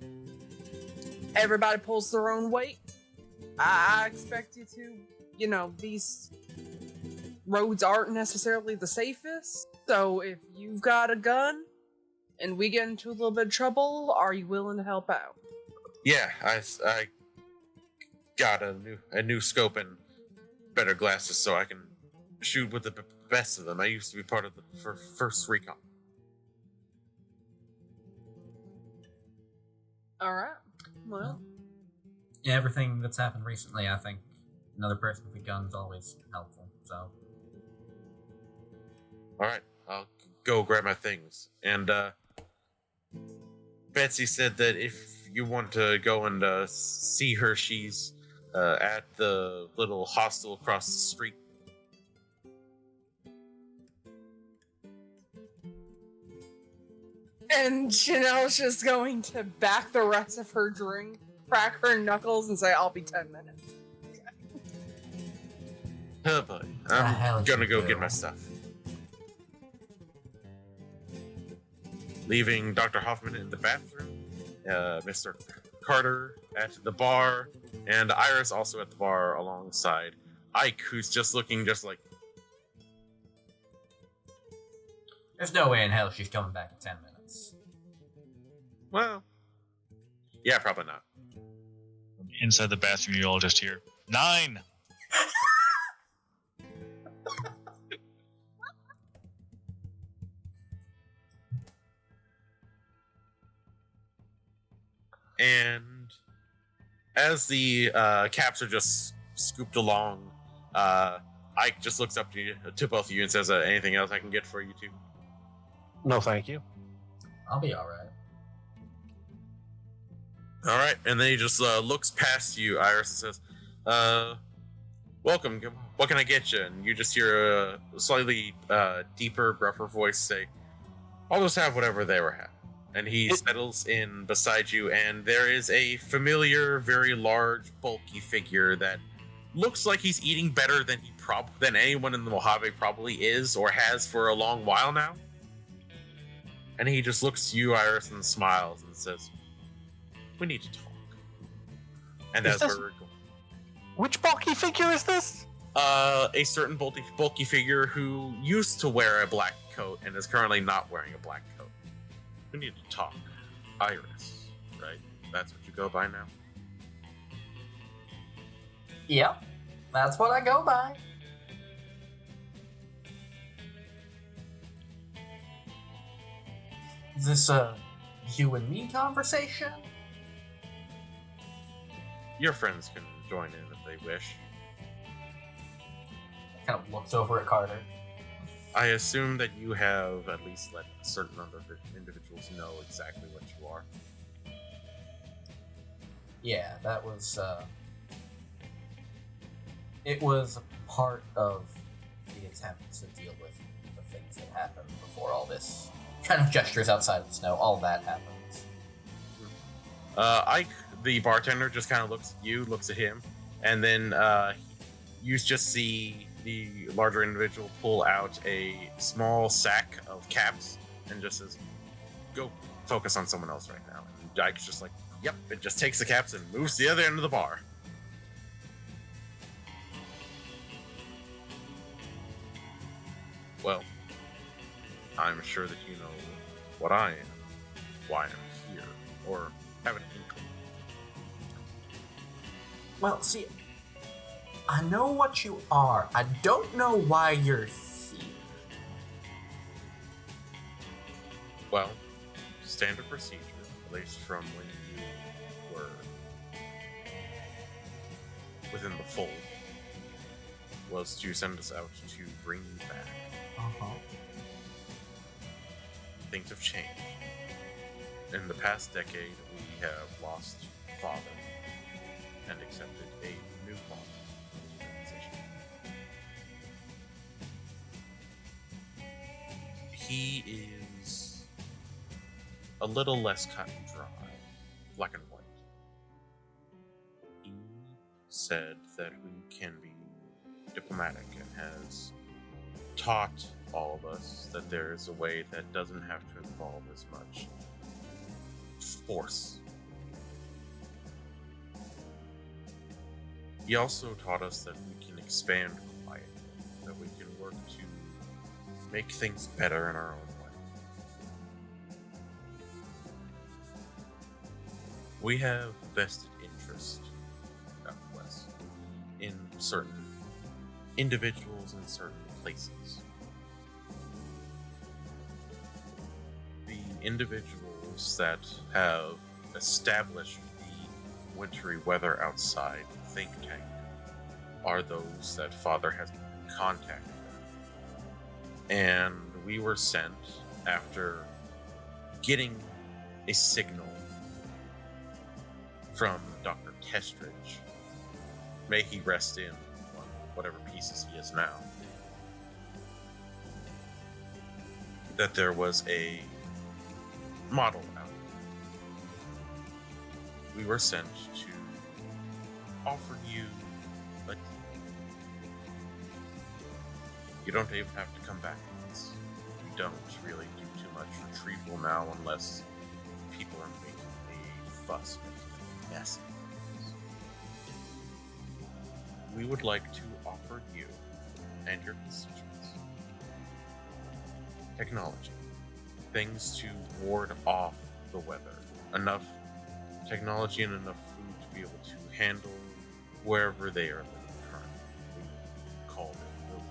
everybody pulls their own weight. I expect you to, these roads aren't necessarily the safest. So if you've got a gun and we get into a little bit of trouble, are you willing to help out? Yeah, I got a new scope and better glasses so I can shoot with the best of them. I used to be part of the first recon. Alright, well. Yeah, everything that's happened recently, I think another person with a gun is always helpful, so. Alright, I'll go grab my things. And Betsy said that if you want to go and see her, she's at the little hostel across the street. And Chanel's just going to back the rest of her drink, crack her knuckles, and say, I'll be 10 minutes. Oh boy, hell I'm gonna you go do? get my stuff. Leaving Dr. Hoffman in the bathroom, Mr. Carter at the bar, and Iris also at the bar alongside Ike, who's just looking just like, There's no way in hell she's coming back in 10 minutes. well, yeah, probably not. Inside the bathroom, you all just hear 9. And as the caps are just scooped along, Ike just looks up to both of you and says, anything else I can get for you two? No, thank you. I'll be alright. All right, and then he just looks past you, Iris, and says, welcome, what can I get you? And you just hear a slightly deeper, gruffer voice say, I'll just have whatever they were having. And he settles in beside you, and there is a familiar, very large, bulky figure that looks like he's eating better than than anyone in the Mojave probably is or has for a long while now. And he just looks to you, Iris, and smiles and says, we need to talk. And Is that's this- where we're going. Which bulky figure is this? A certain bulky figure who used to wear a black coat and is currently not wearing a black coat. We need to talk. Iris, right? That's what you go by now? Yep, that's what I go by. Is this a you and me conversation? Your friends can join in if they wish. Kind of looks over at Carter. I assume that you have at least let a certain number of individuals know exactly what you are. Yeah, that was, it was a part of the attempt to deal with the things that happened before all this. Kind of gestures outside of the snow, all that happens. Ike, the bartender, just kind of looks at you, looks at him, and then you just see the larger individual pull out a small sack of caps and just says, go focus on someone else right now. And Ike's just like, yep, it just takes the caps and moves to the other end of the bar. Well, I'm sure that you know what I am, why I'm here, or have an inkling. Well, see, I know what you are. I don't know why you're here. Well, standard procedure, at least from when you were within the fold, was to send us out to bring you back. Uh-huh. Things have changed. In the past decade, we have lost father and accepted a new father into the position. He is a little less cut and dry, black and white. He said that we can be diplomatic and has taught all of us that there is a way that doesn't have to involve as much force. He also taught us that we can expand quietly, that we can work to make things better in our own way. We have vested interest out west in certain individuals in certain places. The individuals that have established the wintry weather outside think tank are those that Father has contact with. And we were sent after getting a signal from Dr. Kestridge. May he rest in whatever pieces he is now. That there was a model out. We were sent to offer you a deal. You don't even have to come back with us. We don't really do too much retrieval now unless people are making a fuss, making a mess of things. We would like to offer you and your constituents technology. Things to ward off the weather. Enough technology and enough food to be able to handle wherever they are living currently. We call it milk.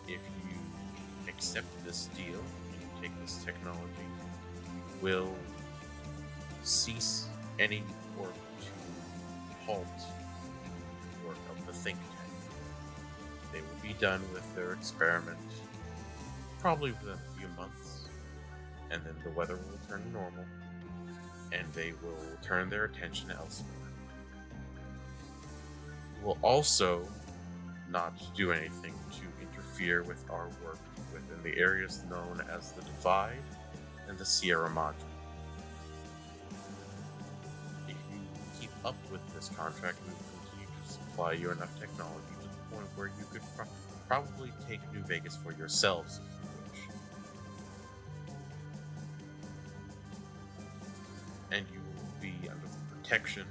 If you accept this deal and you take this technology, you will cease any work to halt the work of the think tank. They will be done with their experiment probably within a few months, and then the weather will turn to normal, and they will turn their attention elsewhere. We will also not do anything to interfere with our work within the areas known as the Divide and the Sierra Madre. If you keep up with this contract, we will continue to supply you enough technology to the point where you could probably take New Vegas for yourselves if you wish. And you will be under the protection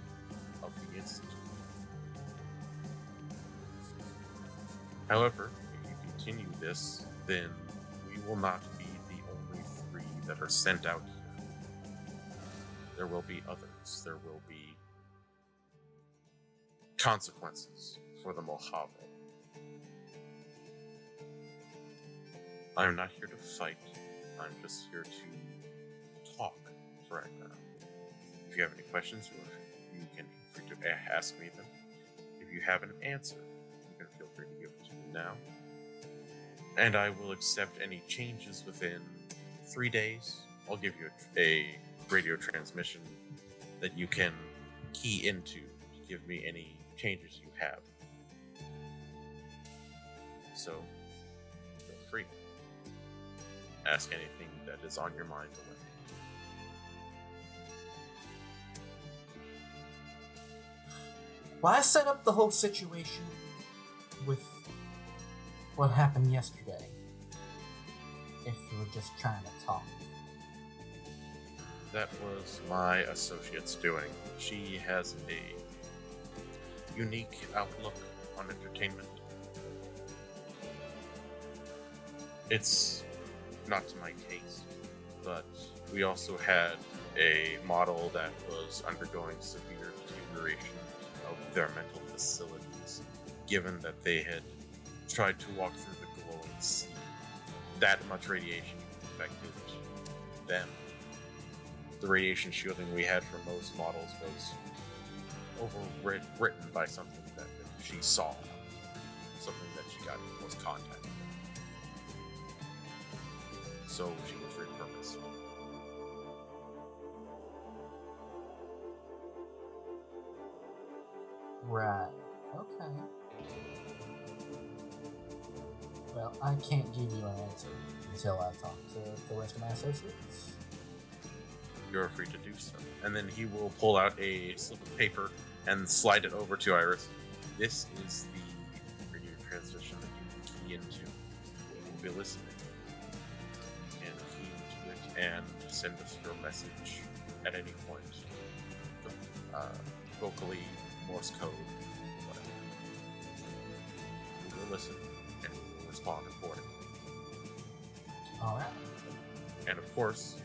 of the Institute. However, if you continue this, then we will not be the only 3 that are sent out here. There will be others. There will be consequences for the Mojave. I'm not here to fight. I'm just here to talk for right now. If you have any questions, you can feel free to ask me them. If you have an answer, you can feel free to give it to me now. And I will accept any changes within 3 days. I'll give you a radio transmission that you can key into to give me any changes you have. So, feel free. Ask anything that is on your mind away. Why set up the whole situation with what happened yesterday if you were just trying to talk? That was my associate's doing. She has a unique outlook on entertainment. It's not to my taste, but we also had a model that was undergoing severe deterioration of their mental facilities, given that they had tried to walk through the glowing sea. That much radiation affected them. The radiation shielding we had for most models was overwritten by something that she saw, something that she got in close contact with. So she was repurposed. Right. Okay. Well, I can't give you an answer until I talk to the rest of my associates. You're free to do so. And then he will pull out a slip of paper and slide it over to Iris. This is the radio transmission that you can key into. We'll be listening. You can key into it and send us your message at any point. Vocally, Morse code, whatever. We will listen and we will respond accordingly. Alright. And of course,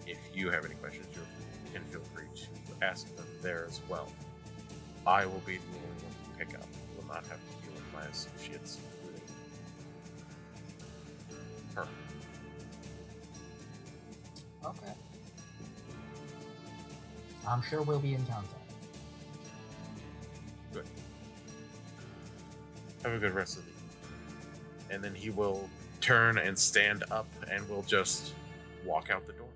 if you have any questions, you can feel free to ask them there as well. I will be the only one to pick up. I will not have to deal with my associates, including her. Okay. I'm sure we'll be in contact. Good. Have a good rest of the evening. And then he will turn and stand up and will just walk out the door.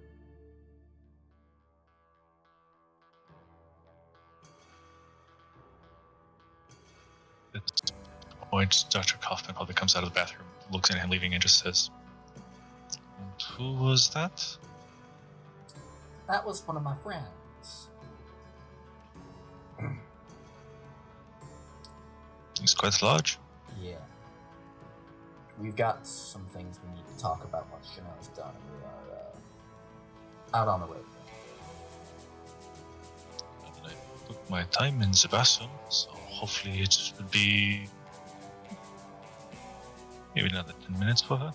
point, Dr. Hoffman probably comes out of the bathroom, looks at him leaving, and just says, "And who was that?" That was one of my friends. He's quite large. Yeah. We've got some things we need to talk about what Chanel's done, and we are out on the road. I took my time in the bathroom, so hopefully it will be maybe another 10 minutes for her.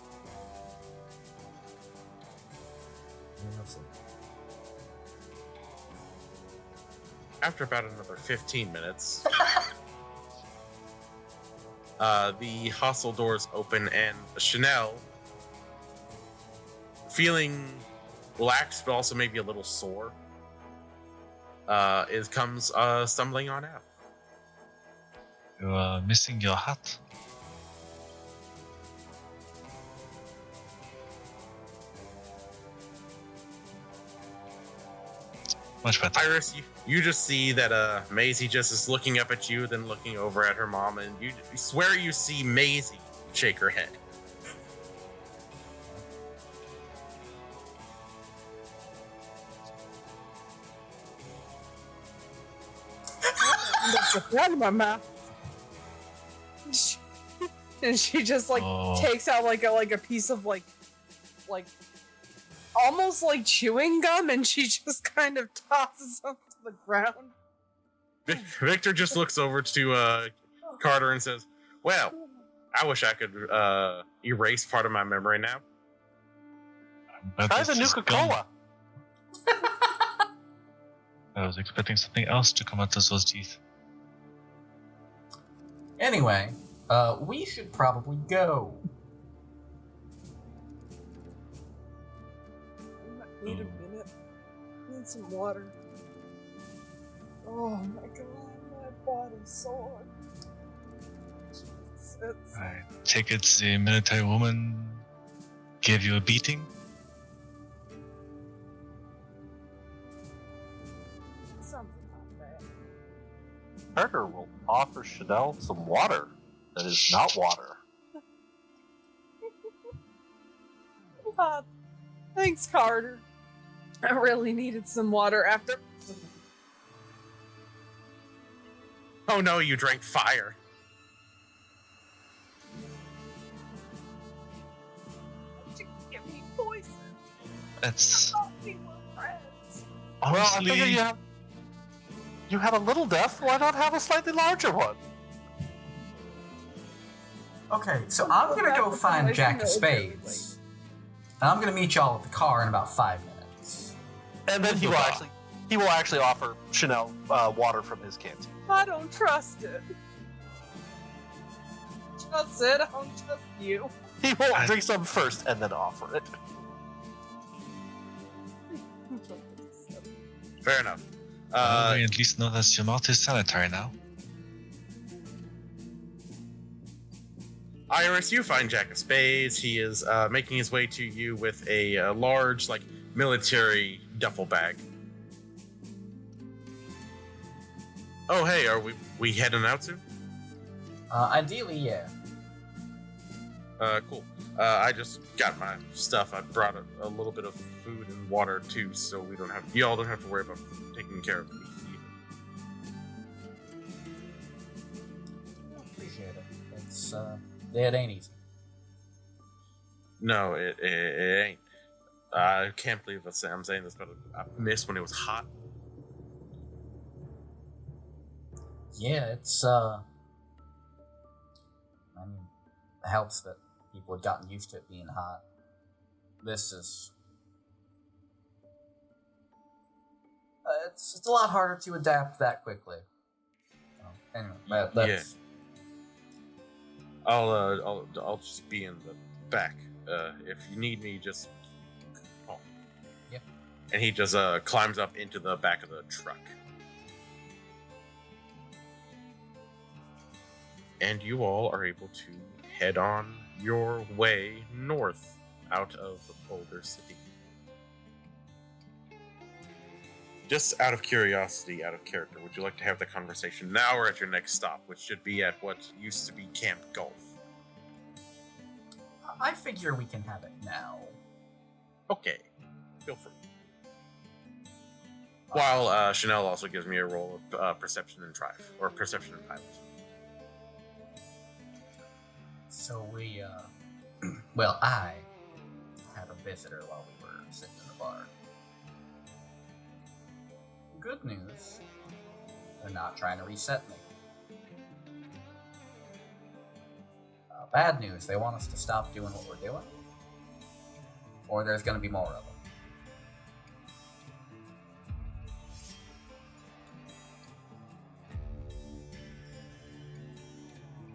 We'll see. After about another 15 minutes, the hostel doors open and Chanel, feeling relaxed but also maybe a little sore, comes stumbling on out. You're missing your hat. Much better. Iris, you just see that Maisie just is looking up at you, then looking over at her mom, and you swear you see Maisie shake her head. That's the blood in my mouth. And she just like takes out like a piece of like almost like chewing gum, and she just kind of tosses them to the ground. Victor just looks over to Carter and says, "Well, I wish I could erase part of my memory now." Try the Nuka-Cola. I was expecting something else to come out of those teeth. Anyway, we should probably go. I need a minute. I need some water. Oh my god, my body's sore. I take it the military woman gave you a beating? Something like that. Carter will offer Chanel some water that is not water. God, thanks, Carter. I really needed some water after. Oh no, you drank fire. You give me poison. That's I thought we were friends. Well, I honestly. figure you had a little death. Why not have a slightly larger one? Okay, so I'm gonna go find Jack of Spades. And I'm gonna meet y'all at the car in about 5 minutes. And then he will actually offer Chanel water from his canteen. I don't trust it. Trust it. I don't trust you. He will drink some first and then offer it. Fair enough. We at least know that your mouth is sanitary now. Iris, you find Jack of Spades. He is making his way to you with a large, like, military duffel bag. Oh, hey, are we heading out soon? Ideally, yeah. Cool. I just got my stuff. I brought a little bit of food and water too, so y'all don't have to worry about taking care of me. Appreciate it. It's it ain't easy. No, it ain't. I can't believe I'm saying this, but I missed when it was hot. Yeah, it's I mean, it helps that people had gotten used to it being hot. This is it's a lot harder to adapt that quickly. Anyway, that's I'll just be in the back. If you need me, just call. Yep. And he just climbs up into the back of the truck. And you all are able to head on your way north out of Boulder City. Just out of curiosity, out of character, would you like to have the conversation now or at your next stop, which should be at what used to be Camp Golf? I figure we can have it now. Okay, feel free. While Chanel also gives me a roll of perception and drive, or perception and pilot. So we, well, I had a visitor while we were sitting in the bar. Good news, they're not trying to reset me. Bad news, they want us to stop doing what we're doing, or there's going to be more of them.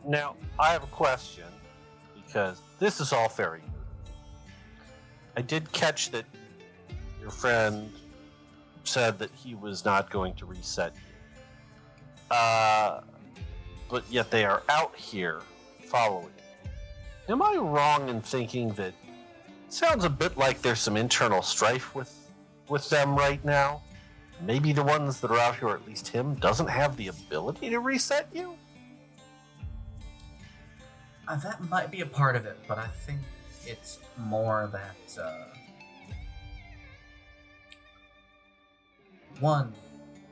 Now, I have a question, because this is all very new. I did catch that your friend said that he was not going to reset you. But yet they are out here following you. Am I wrong in thinking that it sounds a bit like there's some internal strife with them right now? Maybe the ones that are out here, or at least him, doesn't have the ability to reset you? That might be a part of it, but I think it's more that,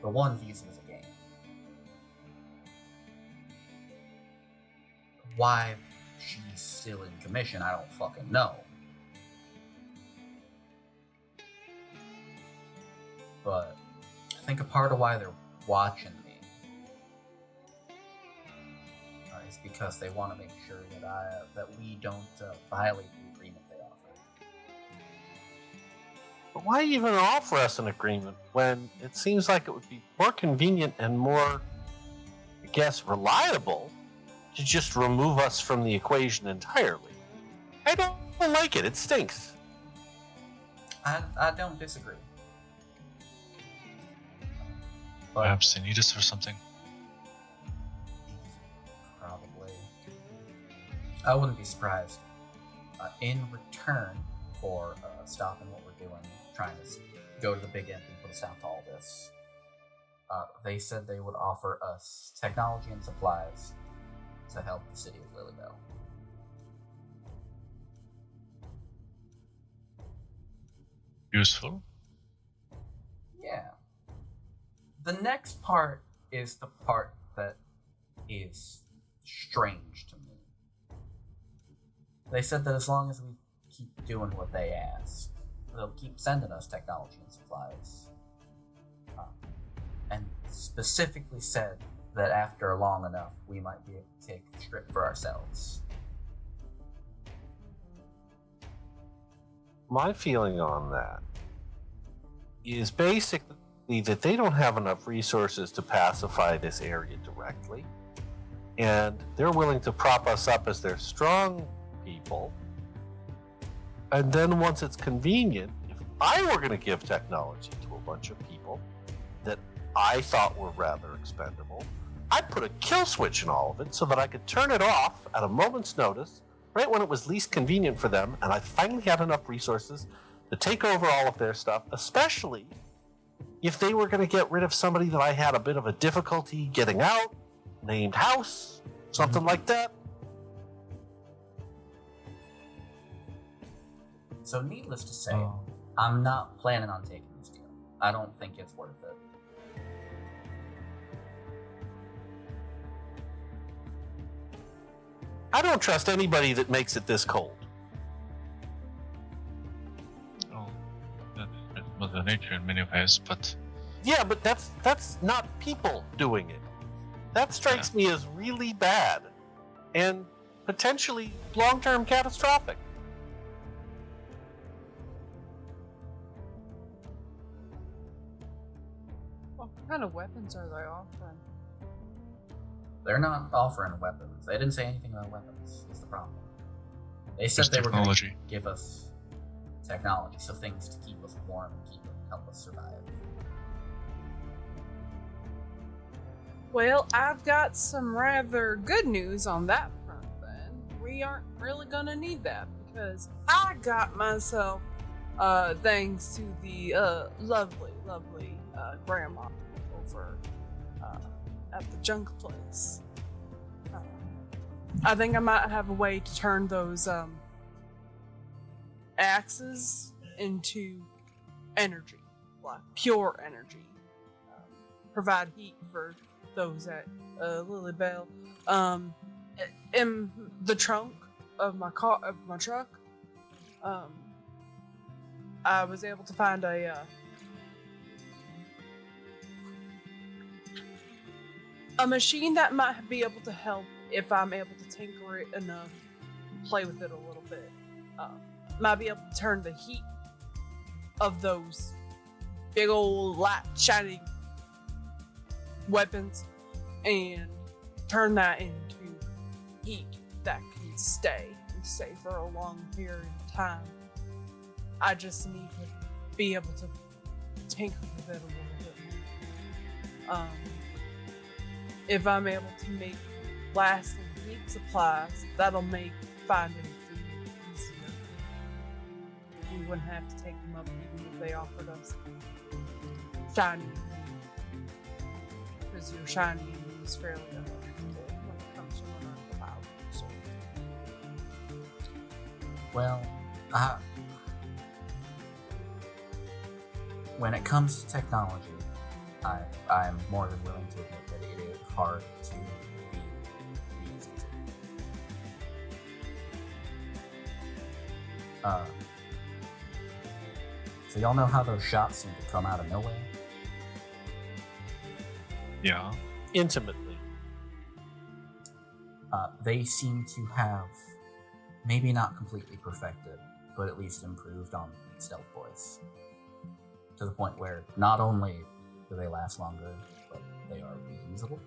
the one views it as a game. Why she's still in commission, I don't fucking know. But I think a part of why they're watching me is because they want to make sure that we don't violate the agreement they offer. But why even offer us an agreement when it seems like it would be more convenient and more, I guess, reliable to just remove us from the equation entirely? I don't like it. It stinks. I don't disagree. But Perhaps they need us for something. probably. I wouldn't be surprised. In return for stopping what we're doing, trying to go to the big end and put a stop to all this, they said they would offer us technology and supplies to help the city of Lilybell. Useful. Yeah. The next part is the part that is strange to me. They said that as long as we keep doing what they ask, they'll keep sending us technology and supplies. And specifically said that after long enough, we might be able to take the script for ourselves. My feeling on that is basically that they don't have enough resources to pacify this area directly, and they're willing to prop us up as their strong people. And then once it's convenient, if I were going to give technology to a bunch of people that I thought were rather expendable, I'd put a kill switch in all of it so that I could turn it off at a moment's notice, right when it was least convenient for them, and I finally had enough resources to take over all of their stuff, especially if they were going to get rid of somebody that I had a bit of a difficulty getting out, named House, something like that. So needless to say, I'm not planning on taking this deal. I don't think it's worth it. I don't trust anybody that makes it this cold. Oh, that's Mother Nature in many ways, but Yeah, but that's not people doing it. That strikes me as really bad and potentially long-term catastrophic. What kind of weapons are they offering? They're not offering weapons. They didn't say anything about weapons, is the problem. They said just they were going to technology. give us technology, so things to keep us warm and help us survive. Well, I've got some rather good news on that front then. We aren't really gonna need that because I got myself, thanks to the lovely grandma over at the junk place. I think I might have a way to turn those axes into energy, like pure energy. Provide heat for those at Lily Bell. In the trunk of my truck, I was able to find a machine that might be able to help if I'm able to tinker it enough, play with it a little bit. Might be able to turn the heat of those big old light shining weapons and turn that into heat that can stay for a long period of time. I just need to be able to tinker with it a little bit more. If I'm able to make lasting heat supplies, that'll make finding food easier. We wouldn't have to take them up even if they offered us shiny. Because your shiny is fairly unavailable when it comes to running the power. So. Well, when it comes to technology, I'm more than willing to admit that it is hard to be easy to. So y'all know how those shots seem to come out of nowhere? Yeah. Intimately. They seem to have maybe not completely perfected, but at least improved on stealth boys. To the point where not only do they last longer, but they are reusable.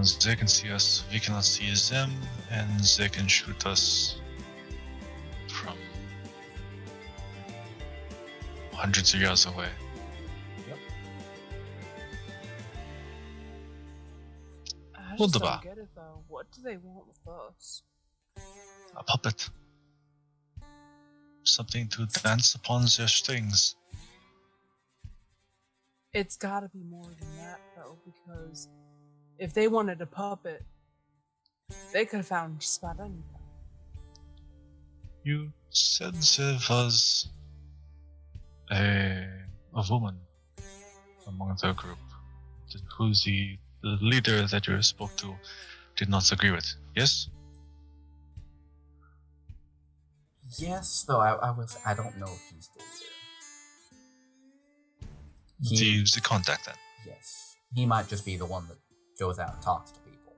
So they can see us, we cannot see them, and they can shoot us from hundreds of yards away. Yep. I just Wunderbar. don't get it though. What do they want with us? A puppet. Something to dance upon their strings. It's gotta be more than that though, because if they wanted a puppet, they could have found just about anything. You said there was a woman among the group who the leader that you spoke to did not agree with, yes? Yes, though I don't know if he's still there. The contact then. Yes. He might just be the one that goes out and talks to people.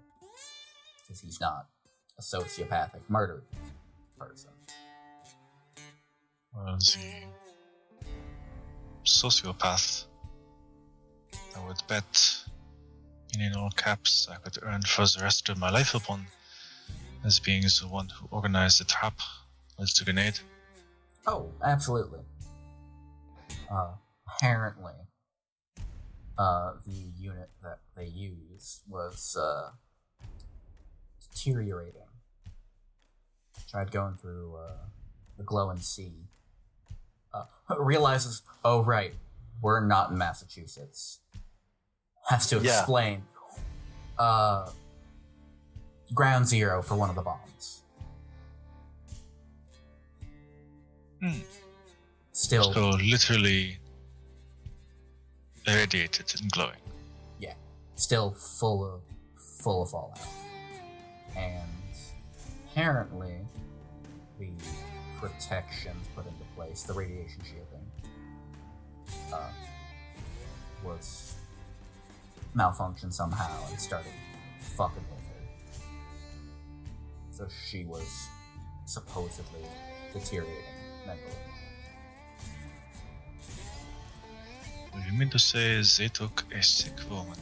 Because he's not a sociopathic murder person. Well, the sociopath, I would bet in all caps I could earn for the rest of my life upon as being the one who organized the trap with the grenade. Oh, absolutely. Apparently, the unit that they used was deteriorating. Tried going through the glow and see. Realizes, oh right, we're not in Massachusetts. Has to explain. Ground zero for one of the bombs. Still, So literally irradiated and glowing. yeah, still full of fallout. And apparently, the protections put into place, the radiation shielding, was malfunctioned somehow and started fucking with her. So she was supposedly deteriorating mentally. Do you mean to say they took a sick woman,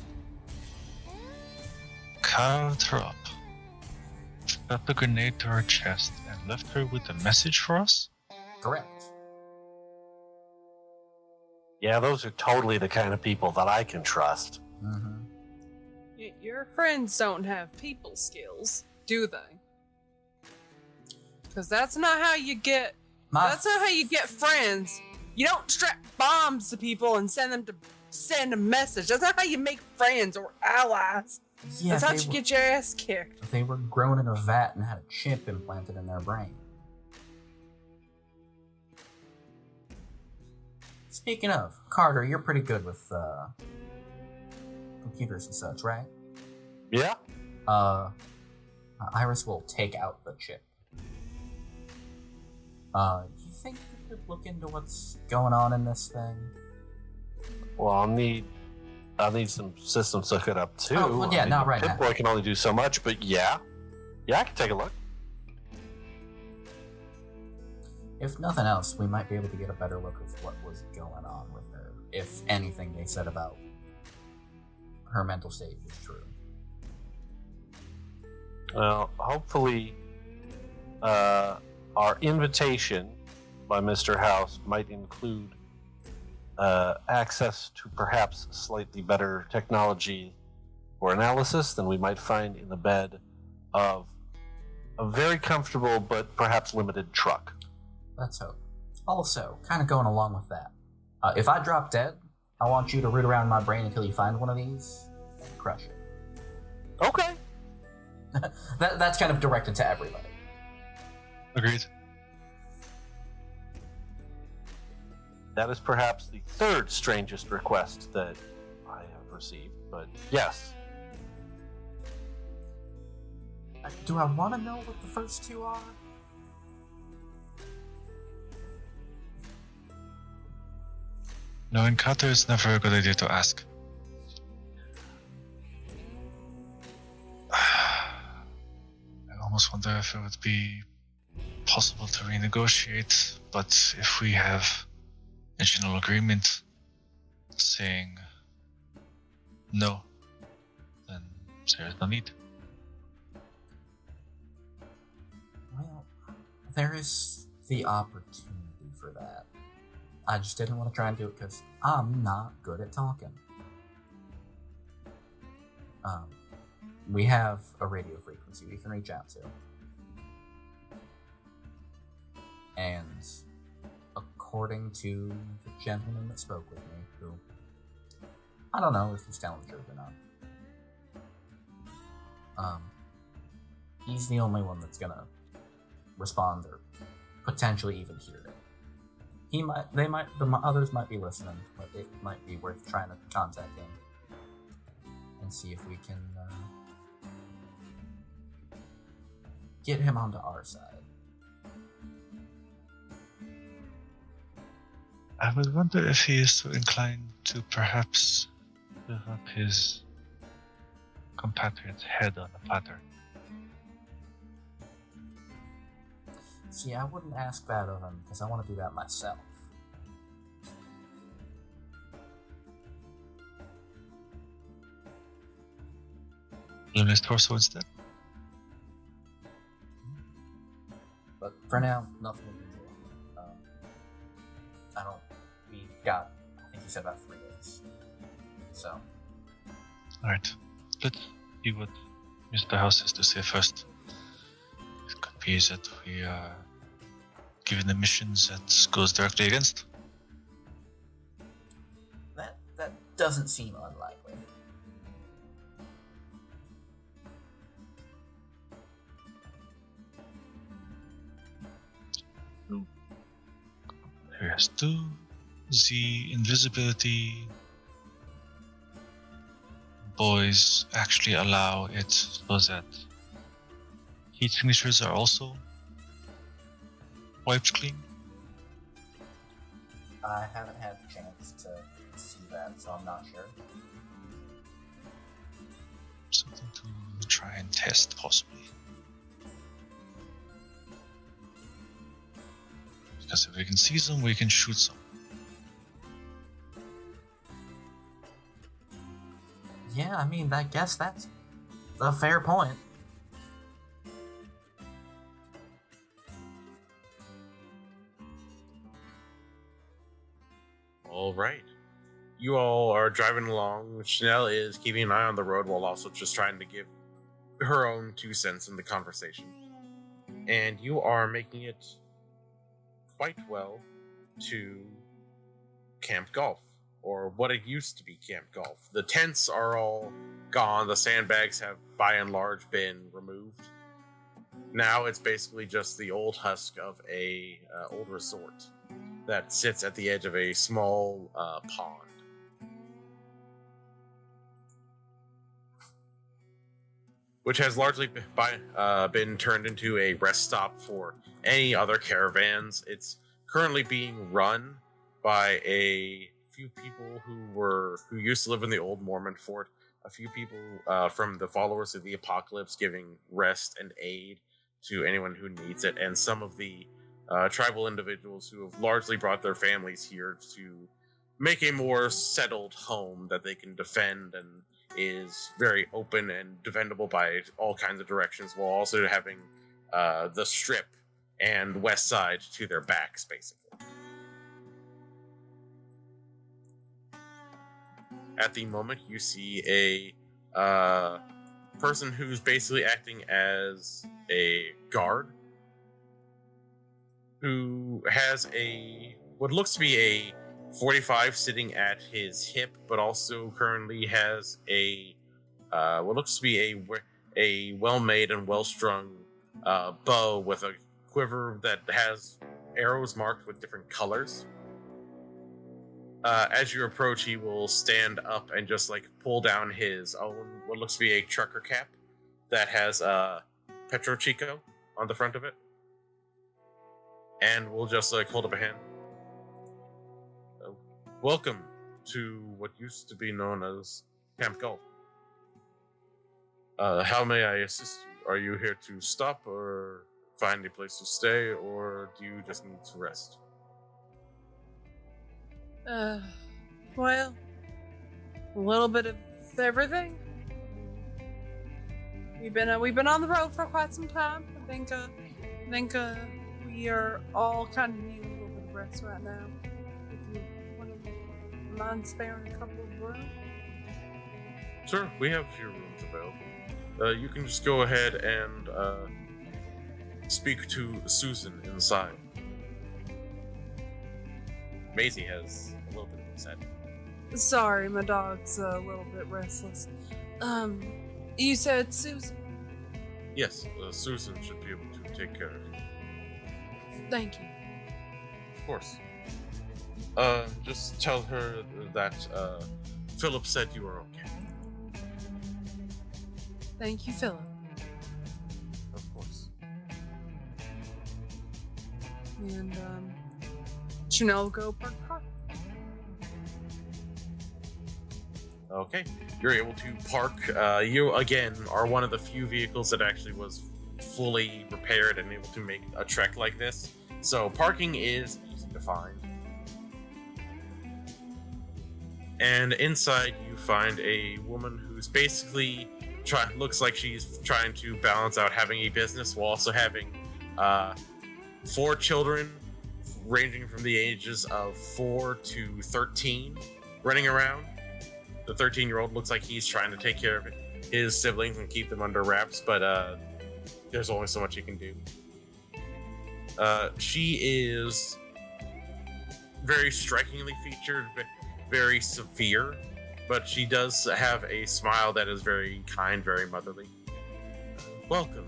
carved her up, strapped a grenade to her chest, and left her with a message for us? Correct. Yeah, those are totally the kind of people that I can trust. Mm-hmm. Your friends don't have people skills, do they? Because that's not how you get. That's not how you get friends. You don't strap bombs to people and send them to send a message. That's not how you make friends or allies. Yeah, that's how you get your ass kicked. They were grown in a vat and had a chip implanted in their brain. Speaking of, Carter, you're pretty good with computers and such, right? Yeah. Iris will take out the chip. You think you could look into what's going on in this thing? Well, I'll need some systems to hook it up too. Oh, well, yeah, not right now. Pip-Boy can only do so much, but yeah, I can take a look. If nothing else, we might be able to get a better look of what was going on with her. If anything they said about her mental state is true. Well, hopefully, our invitation by Mr. House might include access to perhaps slightly better technology for analysis than we might find in the bed of a very comfortable but perhaps limited truck. Let's hope. Also, kind of going along with that, if I drop dead, I want you to root around my brain until you find one of these and crush it. Okay. That's kind of directed to everybody. Agreed. That is perhaps the third strangest request that I have received, but yes. Do I want to know what the first two are? No, in Carter, it's never a good idea to ask. I almost wonder if it would be possible to renegotiate, but if we have a general agreement saying no, then there is no need. Well, there is the opportunity for that. I just didn't want to try and do it because I'm not good at talking. We have a radio frequency we can reach out to. And according to the gentleman that spoke with me, who I don't know if he's telling the truth or not. He's the only one that's gonna respond or potentially even hear it. The others might be listening, but it might be worth trying to contact him and see if we can get him onto our side. I would wonder if he is so inclined to perhaps live up his compatriot's head on a platter. See, I wouldn't ask that of him because I want to do that myself. Limb his torso instead. But for now, nothing we can do. We've got, I think he said about 3 days. So. Alright. Let's see what Mr. House has to say first. It could be that we are given the missions that goes directly against. That doesn't seem unlikely. Here's 2. The invisibility boys actually allow it so that heat signatures are also wiped clean. I haven't had the chance to see that, so I'm not sure. Something to try and test, possibly. Because if we can see some, we can shoot some. Yeah, I mean, I guess that's a fair point. All right. You all are driving along. Chanel is keeping an eye on the road while also just trying to give her own 2 cents in the conversation. and you are making it quite well to Camp Golf, or what it used to be Camp Golf. The tents are all gone. The sandbags have, by and large, been removed. Now it's basically just the old husk of a old resort that sits at the edge of a small pond. Which has largely been turned into a rest stop for any other caravans. It's currently being run by a few people who used to live in the old Mormon fort, a few people from the followers of the apocalypse giving rest and aid to anyone who needs it, and some of the tribal individuals who have largely brought their families here to make a more settled home that they can defend and is very open and defendable by all kinds of directions, while also having the strip and west side to their backs, basically. At the moment, you see a person who's basically acting as a guard, who has what looks to be a 45 sitting at his hip, but also currently has what looks to be a well-made and well-strung bow with a quiver that has arrows marked with different colors. As you approach, he will stand up and just pull down his own what looks to be a trucker cap that has Petro Chico on the front of it, and we'll just hold up a hand. Welcome to what used to be known as Camp Golf. How may I assist you? Are you here to stop or find a place to stay, or do you just need to rest? Well, a little bit of everything. We've been on the road for quite some time. I think we are all kind of needing a little bit of rest right now. If you wouldn't mind sparing a couple of rooms? Sure, we have a few rooms available. You can just go ahead and speak to Susan inside. Maisie has a little bit of upset. Sorry, my dog's a little bit restless. You said Susan? Yes, Susan should be able to take care of you. Thank you. Of course. Just tell her that Philip said you were okay. Thank you, Philip. Of course. And, Chanel will go park the car. Okay. You're able to park. You, again, are one of the few vehicles that actually was fully repaired and able to make a trek like this. So parking is easy to find. And inside you find a woman who's basically looks like she's trying to balance out having a business while also having 4 children ranging from the ages of 4 to 13 running around. The 13-year-old looks like he's trying to take care of his siblings and keep them under wraps, but there's only so much he can do. She is very strikingly featured, very severe, but she does have a smile that is very kind, very motherly. Welcome.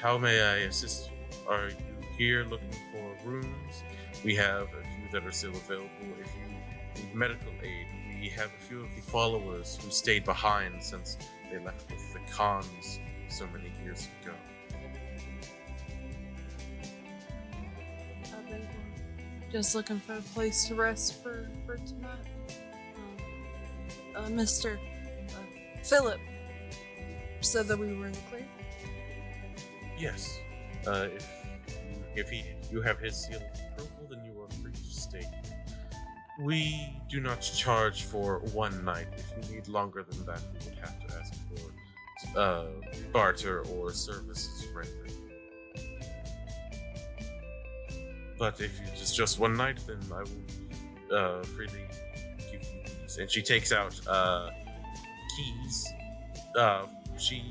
How may I assist you? Are you here looking for rooms? We have a few that are still available. If you need medical aid, we have a few of the followers who stayed behind since they left with the Khans so many years ago. I think we're just looking for a place to rest for tonight. Mr. Philip said that we were in the clear. Yes. If you have his seal of approval, then you are free to stay here. We do not charge for one night. If you need longer than that, we would have to ask for barter or services rendered. But if it's just one night, then I will freely give you keys. And she takes out keys. She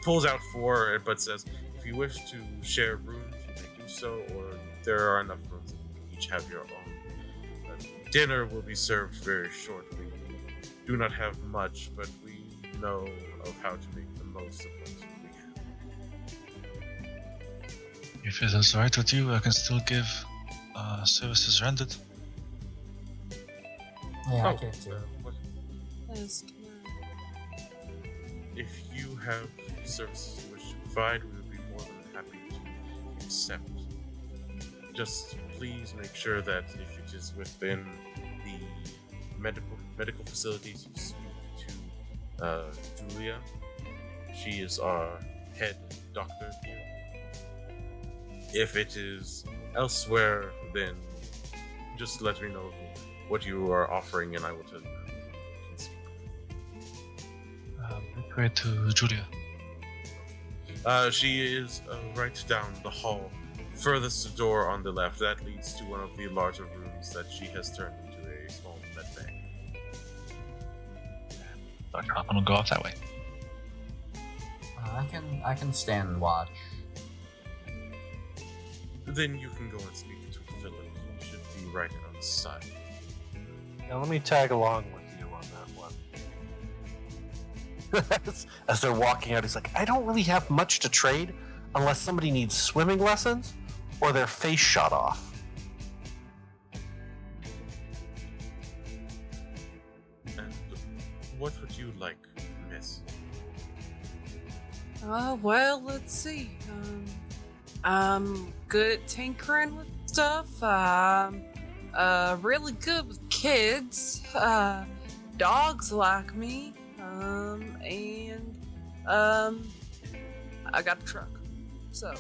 pulls out 4, but says, If you wish to share rooms, you may do so, or there are enough rooms that you can each have your own. Dinner will be served very shortly. We do not have much, but we know of how to make the most of what we have. If it is right with you, I can still give services rendered. Yeah, I Oh, can too. Yes, If you have services you wish to provide, we would be more than happy to accept. Just please make sure that if it is within the medical facilities, you speak to Julia. She is our head doctor here. If it is elsewhere, then just let me know what you are offering, and I will tell you who you can speak with. Make way to Julia. She is right down the hall, furthest door on the left. That leads to one of the larger rooms that she has turned into a small med bay. Dr. Hoffman will go off that way. I can stand watch. Then you can go and speak to Philip. He should be right outside. Now let me tag along with you on that one. As they're walking out, he's like, I don't really have much to trade unless somebody needs swimming lessons or their face shot off. And what would you like, miss? well, let's see. I'm good at tinkering with stuff. Really good with kids. Dogs like me. I got a truck. So,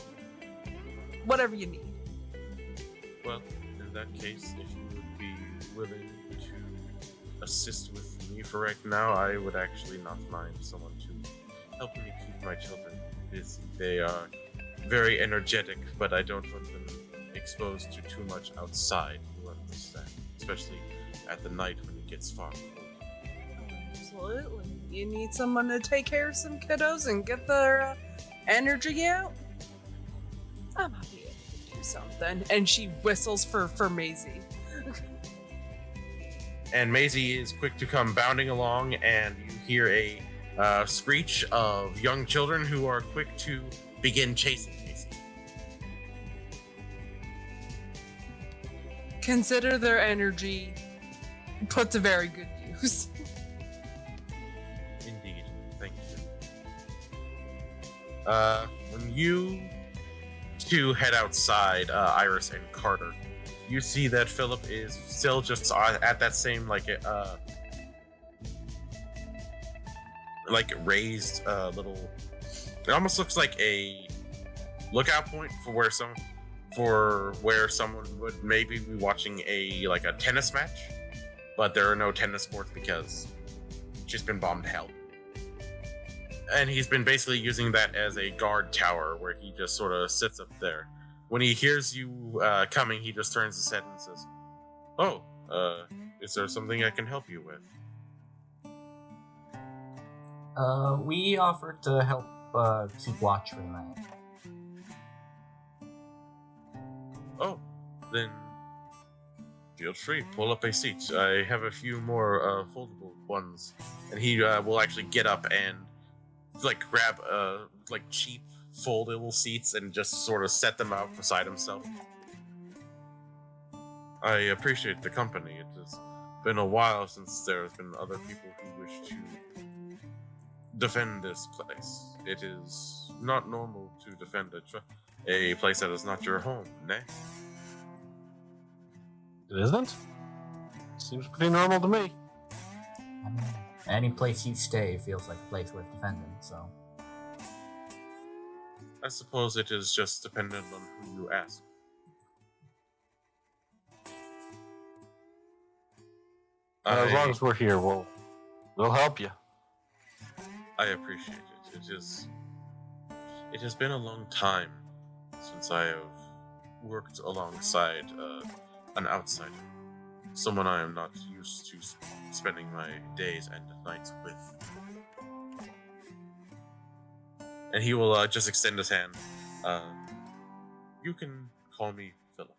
whatever you need. Well, in that case, if you would be willing to assist with me for right now, I would actually not mind someone to help me keep my children busy. They are very energetic, but I don't want them exposed to too much outside, you understand, especially at the night when it gets far colder. Absolutely. You need someone to take care of some kiddos and get their energy out? I might be able to do something. And she whistles for Maisie. And Maisie is quick to come bounding along, and you hear a screech of young children who are quick to begin chasing Maisie. Consider their energy put to very good use. Indeed, thank you. When you two head outside, Iris and Carter, you see that Philip is still just at that same raised little. It almost looks like a lookout point for where someone would maybe be watching a tennis match, but there are no tennis courts because it's just been bombed to hell. And he's been basically using that as a guard tower where he just sort of sits up there. When he hears you coming, he just turns his head and says, "Oh, is there something I can help you with?" We offered to help keep watch for the night. Oh, then feel free, pull up a seat. I have a few more foldable ones. And he will actually get up and grab cheap foldable seats and just sort of set them out beside himself. I appreciate the company. It has been a while since there has been other people who wish to defend this place. It is not normal to defend a place that is not your home, nay? It isn't? Seems pretty normal to me. I mean, any place you stay feels like a place worth defending, so. I suppose it is just dependent on who you ask. As long as we're here, we'll help you. I appreciate it. It has been a long time since I have worked alongside an outsider, someone I am not used to spending my days and nights with. And he will just extend his hand. You can call me Philip.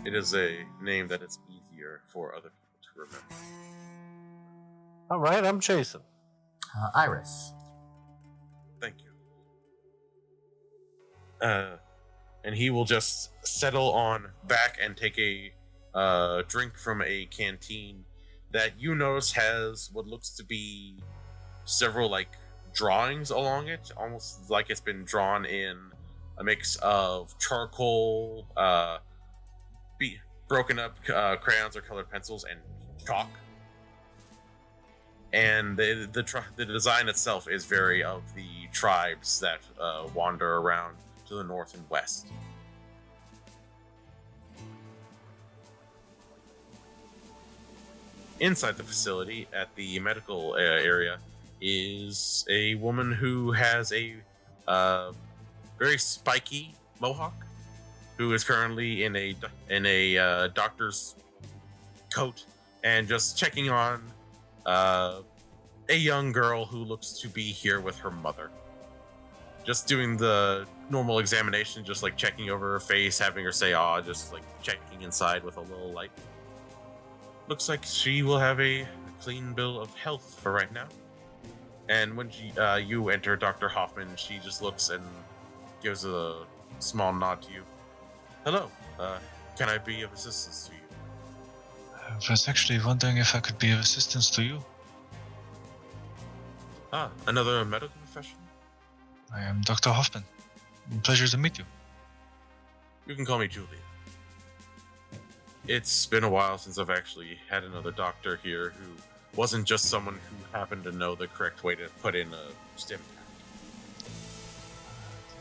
It is a name that is easier for other people to remember. All right, I'm Jason. Iris. Thank you. And he will just settle on back and take a drink from a canteen that you notice has what looks to be several drawings along it, almost like it's been drawn in a mix of charcoal, broken up crayons or colored pencils, and chalk. And the design itself is very of the tribes that wander around to the north and west. Inside the facility, at the medical area, is a woman who has a very spiky mohawk, who is currently in a doctor's coat and just checking on a young girl who looks to be here with her mother. Just doing the normal examination, just checking over her face, having her say "ah," just checking inside with a little light. Looks like she will have a clean bill of health for right now. And when you enter Dr. Hoffman, she just looks and gives a small nod to you. Hello, can I be of assistance to you? I was actually wondering if I could be of assistance to you. Ah, another medical professional? I am Dr. Hoffman. Pleasure to meet you. You can call me Julia. It's been a while since I've actually had another doctor here who wasn't just someone who happened to know the correct way to put in a stim pack.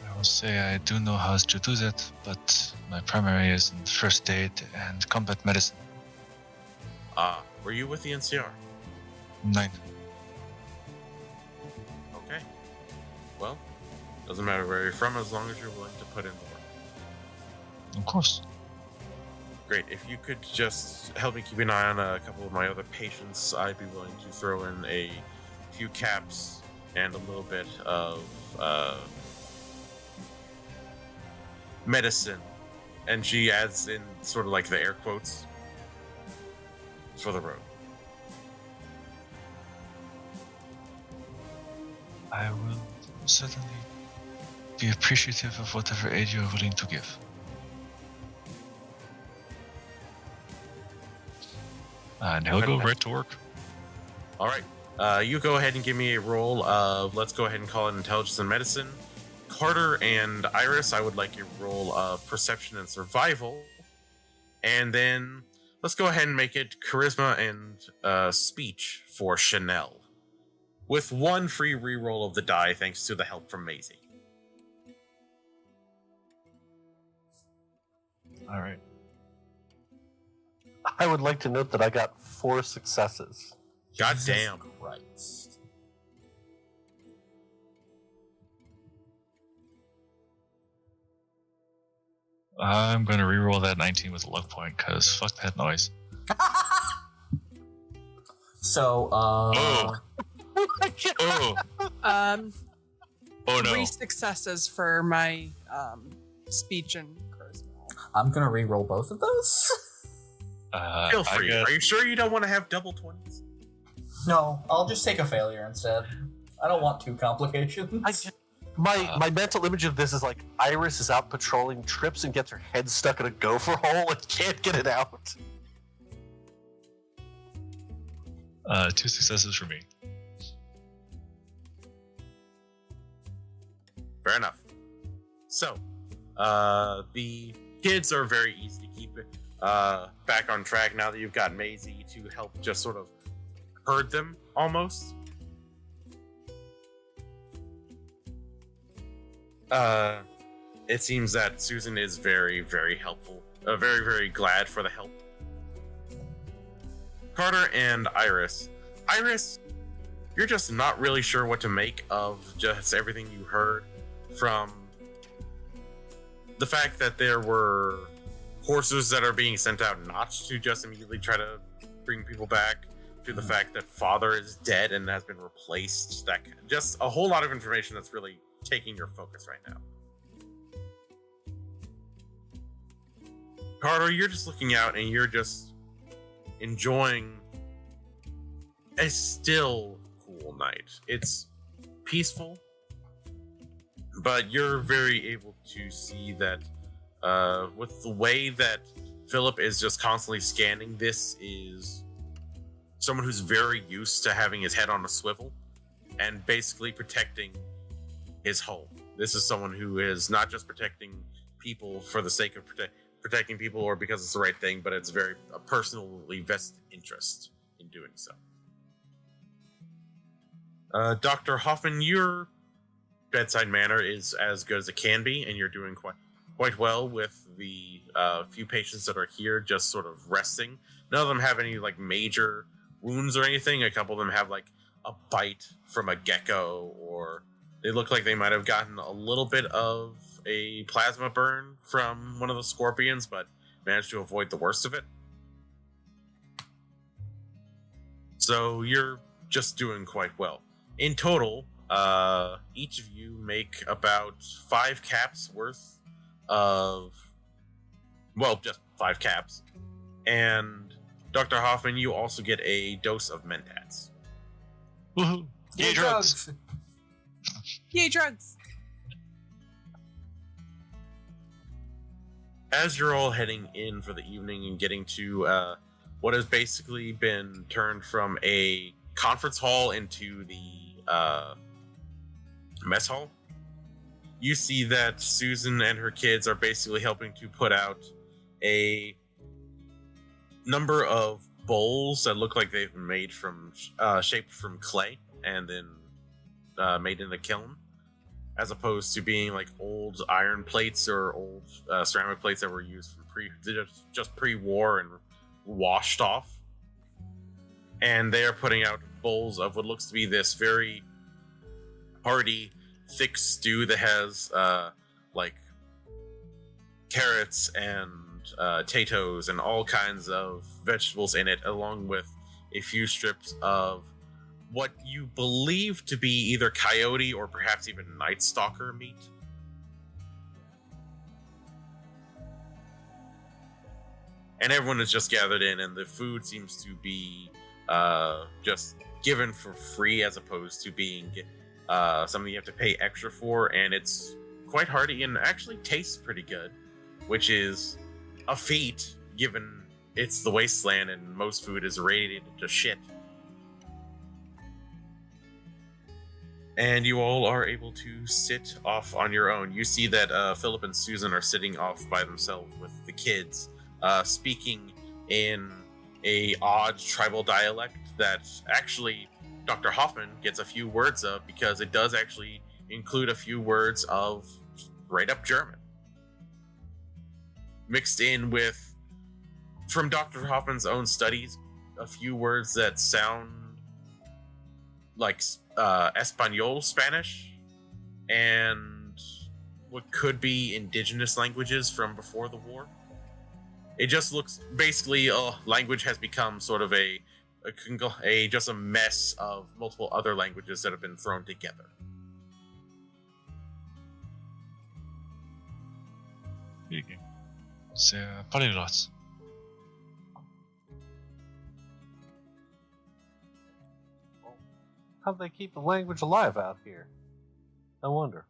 I will say I do know how to do that, but my primary is in first aid and combat medicine. Ah, were you with the NCR? 9. Okay. Well, doesn't matter where you're from as long as you're willing to put in the work. Of course. Great. If you could just help me keep an eye on a couple of my other patients, I'd be willing to throw in a few caps and a little bit of medicine. And she adds in sort of the air quotes for the road. I will certainly be appreciative of whatever aid you are willing to give. And he'll go right to work. All right. You go ahead and give me a roll of, let's go ahead and call it intelligence and medicine. Carter and Iris, I would like a roll of perception and survival. And then let's go ahead and make it charisma and speech for Chanel. With one free reroll of the die thanks to the help from Maisie. All right. I would like to note that I got 4 successes. God Jesus damn. Christ. I'm going to reroll that 19 with a luck point, because fuck that noise. So, Oh. Oh no. 3 successes for my speech and charisma. I'm gonna re-roll both of those. Feel free. I got, Are you sure you don't want to have double 20s? No, I'll just take a failure instead. I don't want 2 complications. My mental image of this is Iris is out patrolling, trips and gets her head stuck in a gopher hole and can't get it out. 2 successes for me. Fair enough. So, the kids are very easy to keep back on track now that you've got Maisie to help just sort of herd them, almost. It seems that Susan is very, very helpful. Very, very glad for the help. Carter and Iris. Iris, you're just not really sure what to make of just everything you heard, from the fact that there were horses that are being sent out not to just immediately try to bring people back, to the fact that father is dead and has been replaced. Just a whole lot of information that's really taking your focus right now. Carter, you're just looking out and you're just enjoying a still cool night. It's peaceful, but you're very able to see that with the way that Philip is just constantly scanning, this is someone who's very used to having his head on a swivel and basically protecting his home. This is someone who is not just protecting people for the sake of protecting people or because it's the right thing, but it's very a personally vested interest in doing so. Dr. Hoffman, your bedside manner is as good as it can be, and you're doing quite well with the few patients that are here just sort of resting. None of them have any like major wounds or anything. A couple of them have like a bite from a gecko, or they look like they might have gotten a little bit of a plasma burn from one of the scorpions, but managed to avoid the worst of it. So you're just doing quite well. In total, each of you make about 5 caps worth of, well, just 5 caps. And Dr. Hoffman, you also get a dose of Mentats. Woohoo! Yay, drugs! Yay, drugs! As you're all heading in for the evening and getting to what has basically been turned from a conference hall into the mess hall, you see that Susan and her kids are basically helping to put out a number of bowls that look like they've been made from shaped from clay and then made in a kiln, as opposed to being like old iron plates or old ceramic plates that were used from pre-war and washed off. And they are putting out bowls of what looks to be this very hearty, thick stew that has like carrots and potatoes and all kinds of vegetables in it, along with a few strips of what you believe to be either coyote or perhaps even night stalker meat. And everyone is just gathered in, and the food seems to be just given for free as opposed to being something you have to pay extra for, and it's quite hearty and actually tastes pretty good, which is a feat given it's the wasteland and most food is radiated to shit. And you all are able to sit off on your own. You see that Philip and Susan are sitting off by themselves with the kids, speaking in a odd tribal dialect that actually Dr. Hoffman gets a few words of, because it does actually include a few words of straight up German, mixed in with, from Dr. Hoffman's own studies, a few words that sound like Espanol Spanish and what could be indigenous languages from before the war. It just looks basically language has become sort of just a mess of multiple other languages that have been thrown together. C'est polyglots. How'd they keep the language alive out here? I wonder.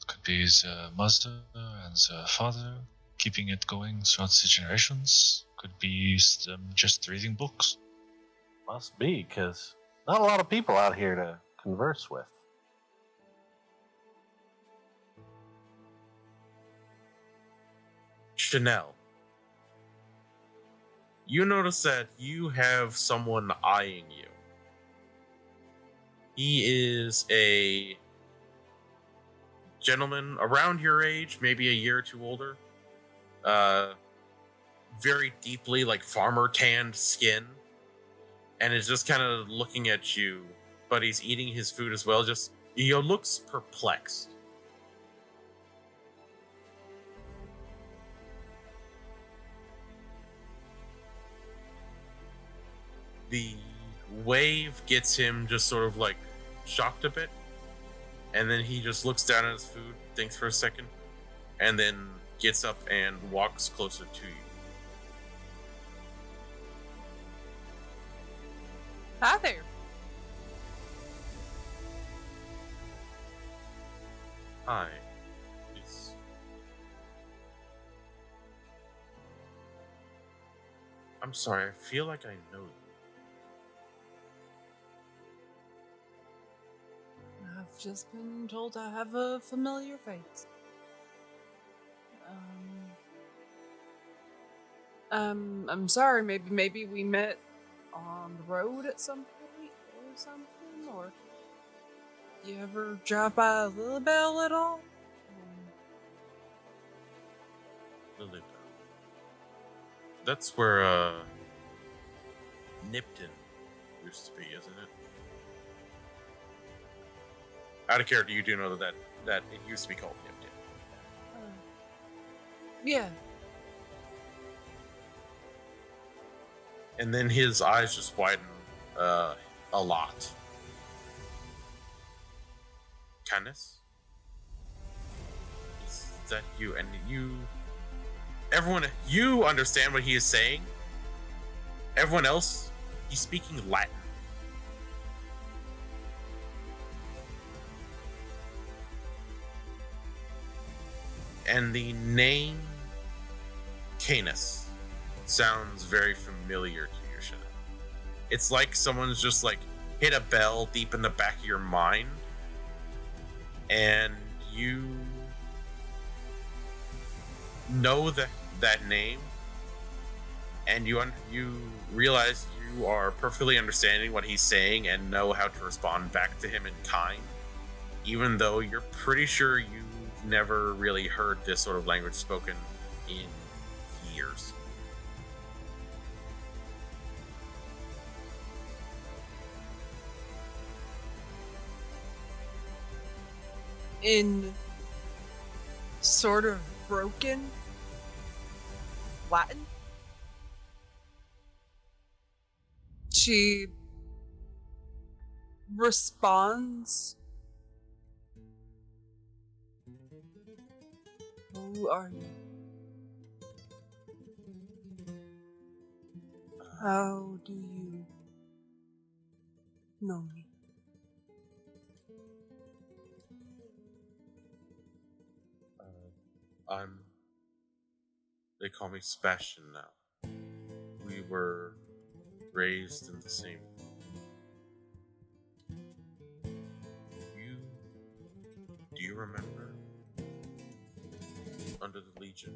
Could be his mother and the father keeping it going throughout the generations. Could be them just reading books. Must be, because not a lot of people out here to converse with. Chanel, you notice that you have someone eyeing you. He is a gentleman around your age, maybe a year or two older. Very deeply, like, farmer tanned skin. And is just kind of looking at you, but he's eating his food as well. Just, he looks perplexed. The wave gets him just sort of like shocked a bit, and then he just looks down at his food, thinks for a second, and then gets up and walks closer to you. Hi there. Hi. It's... I'm sorry, I feel like I know you. I've just been told I have a familiar face. I'm sorry, maybe we met on the road at some point or something, or you ever drive by Lilybell at all? Lilybell. That's where, Nipton used to be, isn't it? Out of character, you do know that it used to be called Nipton. Yeah. And then his eyes just widen a lot. Kindness? Is that you? And everyone, you understand what he is saying. Everyone else, he's speaking Latin. And the name Canis sounds very familiar to you, Chanel. It's like someone's just like hit a bell deep in the back of your mind, and you know that name, and you realize you are perfectly understanding what he's saying and know how to respond back to him in kind, even though you're pretty sure you've never really heard this sort of language spoken in years. In sort of broken Latin, she responds, "Who are you? How do you know me?" They call me Sebastian now. We were raised in the same. Do you remember? Under the Legion.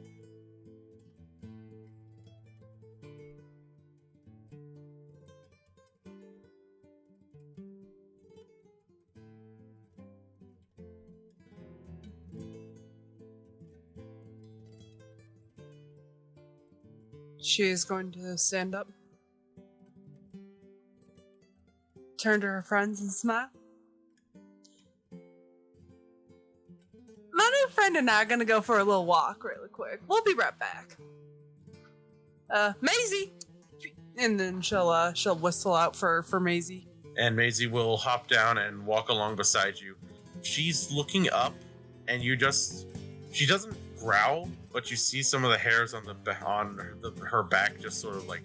She is going to stand up, turn to her friends and smile. My new friend and I are going to go for a little walk really quick. We'll be right back. Maisie! And then she'll whistle out for Maisie. And Maisie will hop down and walk along beside you. She's looking up, and she doesn't growl, but you see some of the hairs on her back just sort of like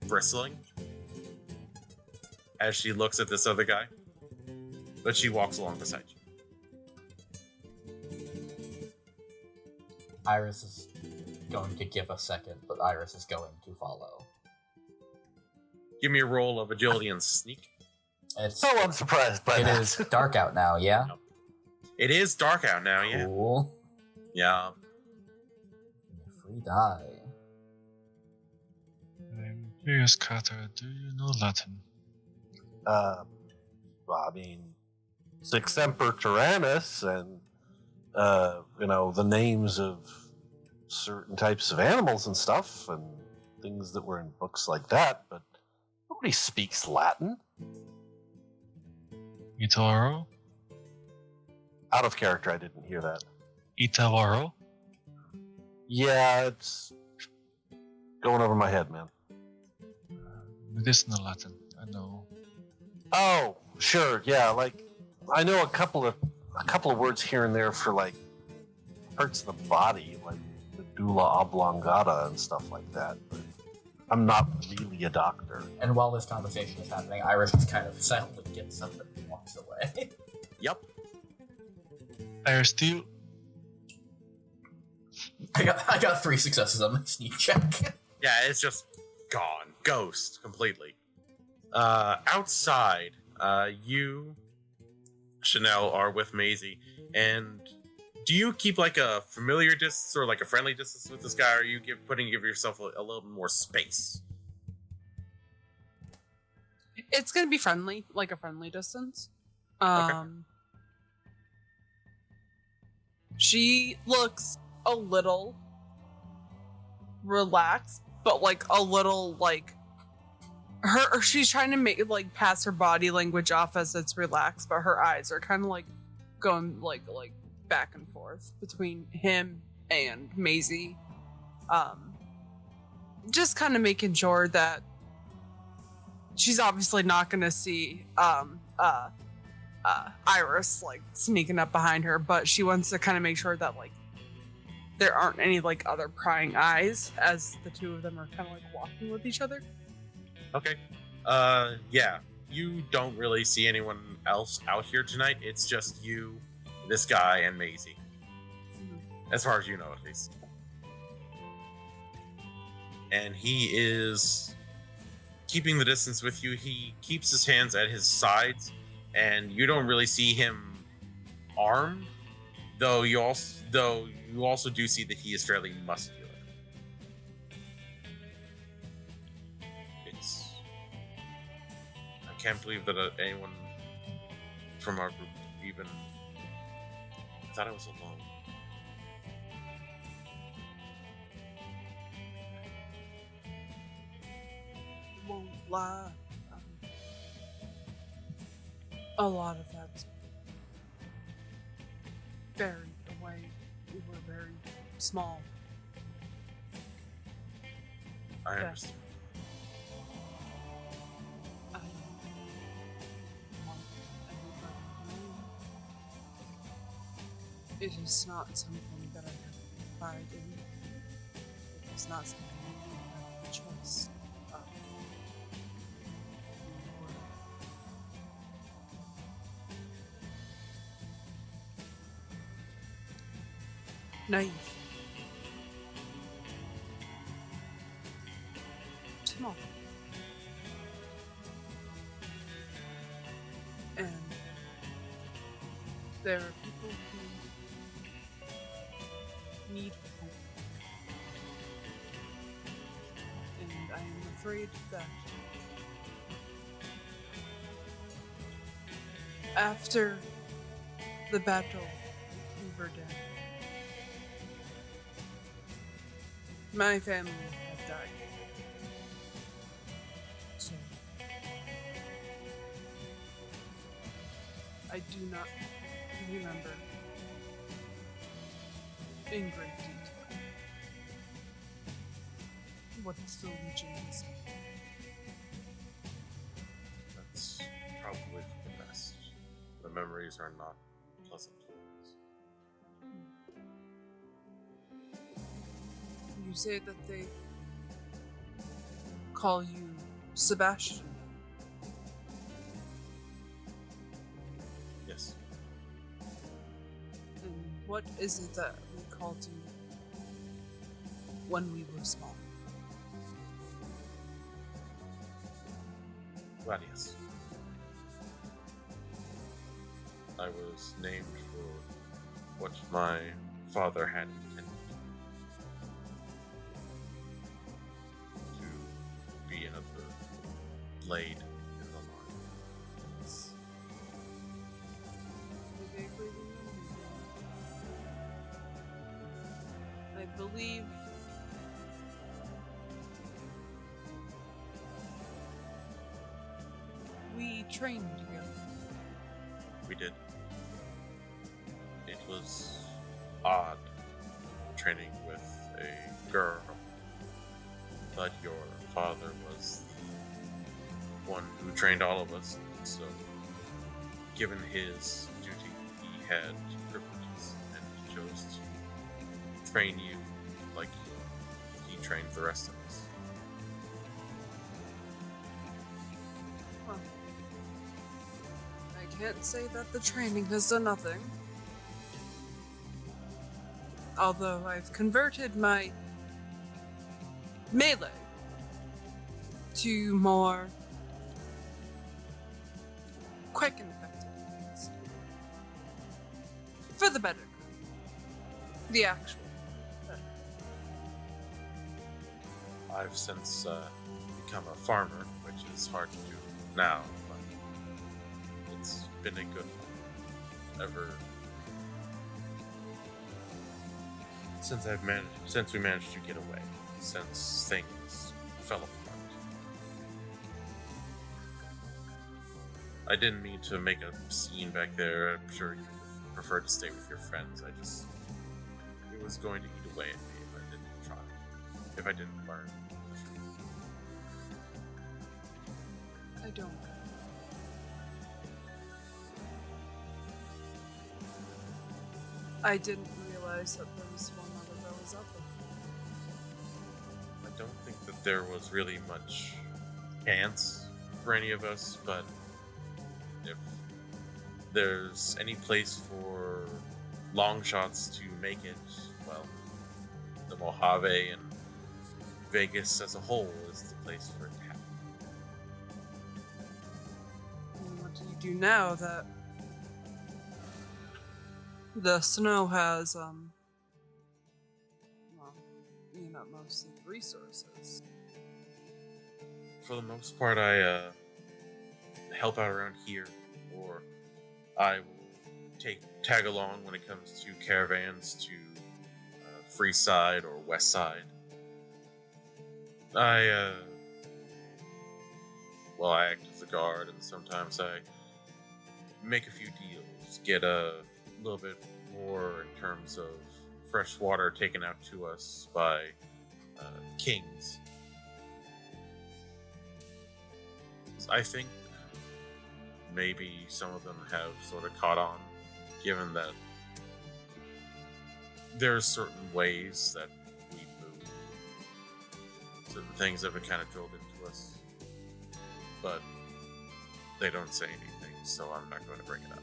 bristling as she looks at this other guy. But she walks along beside you. Iris is going to give a second, but Iris is going to follow. Give me a roll of agility and sneak. Oh, I'm surprised by that. It is dark out now, yeah? It is dark out now, yeah. Cool. Yeah. Free die. I'm curious, Carter, do you know Latin? Well, I mean, Sexemper Tyrannus and, the names of certain types of animals and stuff and things that were in books like that, but nobody speaks Latin. Itawaro? Out of character, I didn't hear that. Itawaro? Yeah, it's going over my head, man. Medicinal Latin, I know. Oh, sure, yeah, like, I know a couple of words here and there for, like, hurts the body, like medulla oblongata and stuff like that. But I'm not really a doctor. And while this conversation is happening, Iris just kind of silently gets up and walks away. Yep. Iris, do you... I got 3 successes on my sneak check. Yeah, it's just gone. Ghost, completely. Outside, you, Chanel, are with Maisie, and do you keep like a familiar distance or like a friendly distance with this guy, or are you give yourself a little bit more space? It's gonna be friendly, like a friendly distance. Okay. She looks a little relaxed, but like a little like she's trying to make like pass her body language off as it's relaxed, but her eyes are kind of like going like back and forth between him and Maisie. Just kind of making sure that she's obviously not going to see Iris like sneaking up behind her, but she wants to kind of make sure that like there aren't any like other prying eyes as the two of them are kind of like walking with each other. Okay. Yeah. You don't really see anyone else out here tonight. It's just you, this guy, and Maisie. As far as you know, at least. And he is keeping the distance with you. He keeps his hands at his sides, and you don't really see him armed, though you also do see that he is fairly muscular. I can't believe that anyone from our group even... I thought I was alone. Won't lie. A lot of that's buried away. We were very small. I Yeah. understand. I want everybody to know. It is not something that I have pride in. It is not something we have the choice of. We were naive. Small. And there are people who need hope. And I am afraid that after the battle with Hooverden, my family had died. So I do not remember in great detail what the Legion is. That's probably for the best. The memories are not pleasant ones. You say that they call you Sebastian. Yes. And what is it that we called you when we were small? Gladius. I was named for what my father had intended to be another blade in the line. I believe we trained together. We did. It was odd training with a girl, but your father was the one who trained all of us, so given his duty, he had privileges, and he chose to train you like he trained the rest of us. Huh. I can't say that the training has done nothing. Although I've converted my melee to more quick and effective means. For the better good. The actual better. I've since become a farmer, which is hard to do now, but it's been a good one ever since we managed to get away, since things fell apart. I didn't mean to make a scene back there. I'm sure you prefer to stay with your friends. It was going to eat away at me if I didn't try, if I didn't learn. I don't. I didn't realize that there was one other that was up there. I don't think that there was really much chance for any of us, but if there's any place for long shots to make it, well, the Mojave and Vegas as a whole is the place for it to happen. And what do you do now that the snow has, well, mostly the resources? For the most part, I help out around here, or I will tag along when it comes to caravans to Free Side or West Side. I act as a guard, and sometimes I make a few deals, get a little bit more in terms of fresh water taken out to us by kings. I think maybe some of them have sort of caught on, given that there's certain ways that we move. Certain things have been kind of drilled into us, but they don't say anything, so I'm not going to bring it up.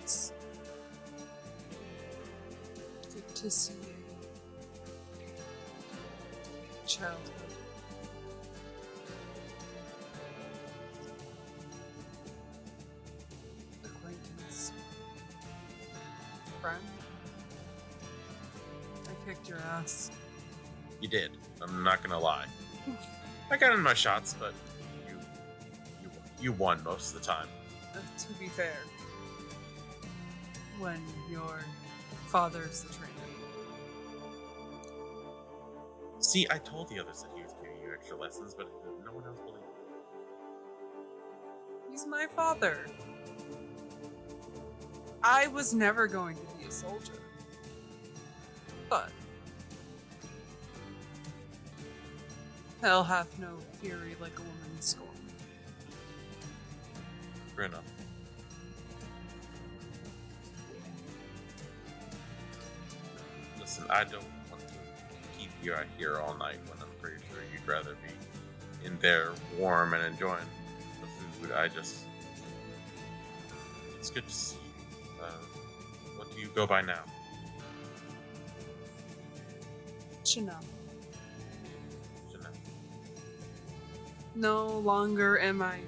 It's good to see a childhood. Acquaintance. Friend. I kicked your ass. You did. I'm not gonna lie. I got in my shots, but you won most of the time. To be fair, when your father's the trainer. See, I told the others that he was giving you extra lessons, but no one else believed me. He's my father. I was never going to be a soldier. But hell hath no fury like a woman's scorn. Fair enough. Listen, I don't want to keep you out here all night when I'm pretty sure you'd rather be in there warm and enjoying the food. It's good to see you. What do you go by now? Chanel. Chanel. No longer am I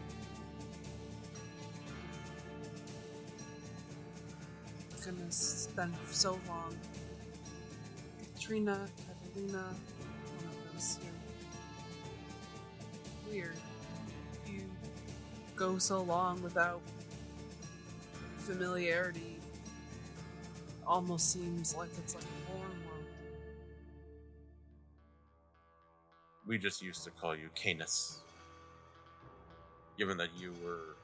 gonna spend so long. Katrina, Catalina, one of those two. Weird. You go so long without familiarity. Almost seems like it's like a foreign world. We just used to call you Canis. Given that you were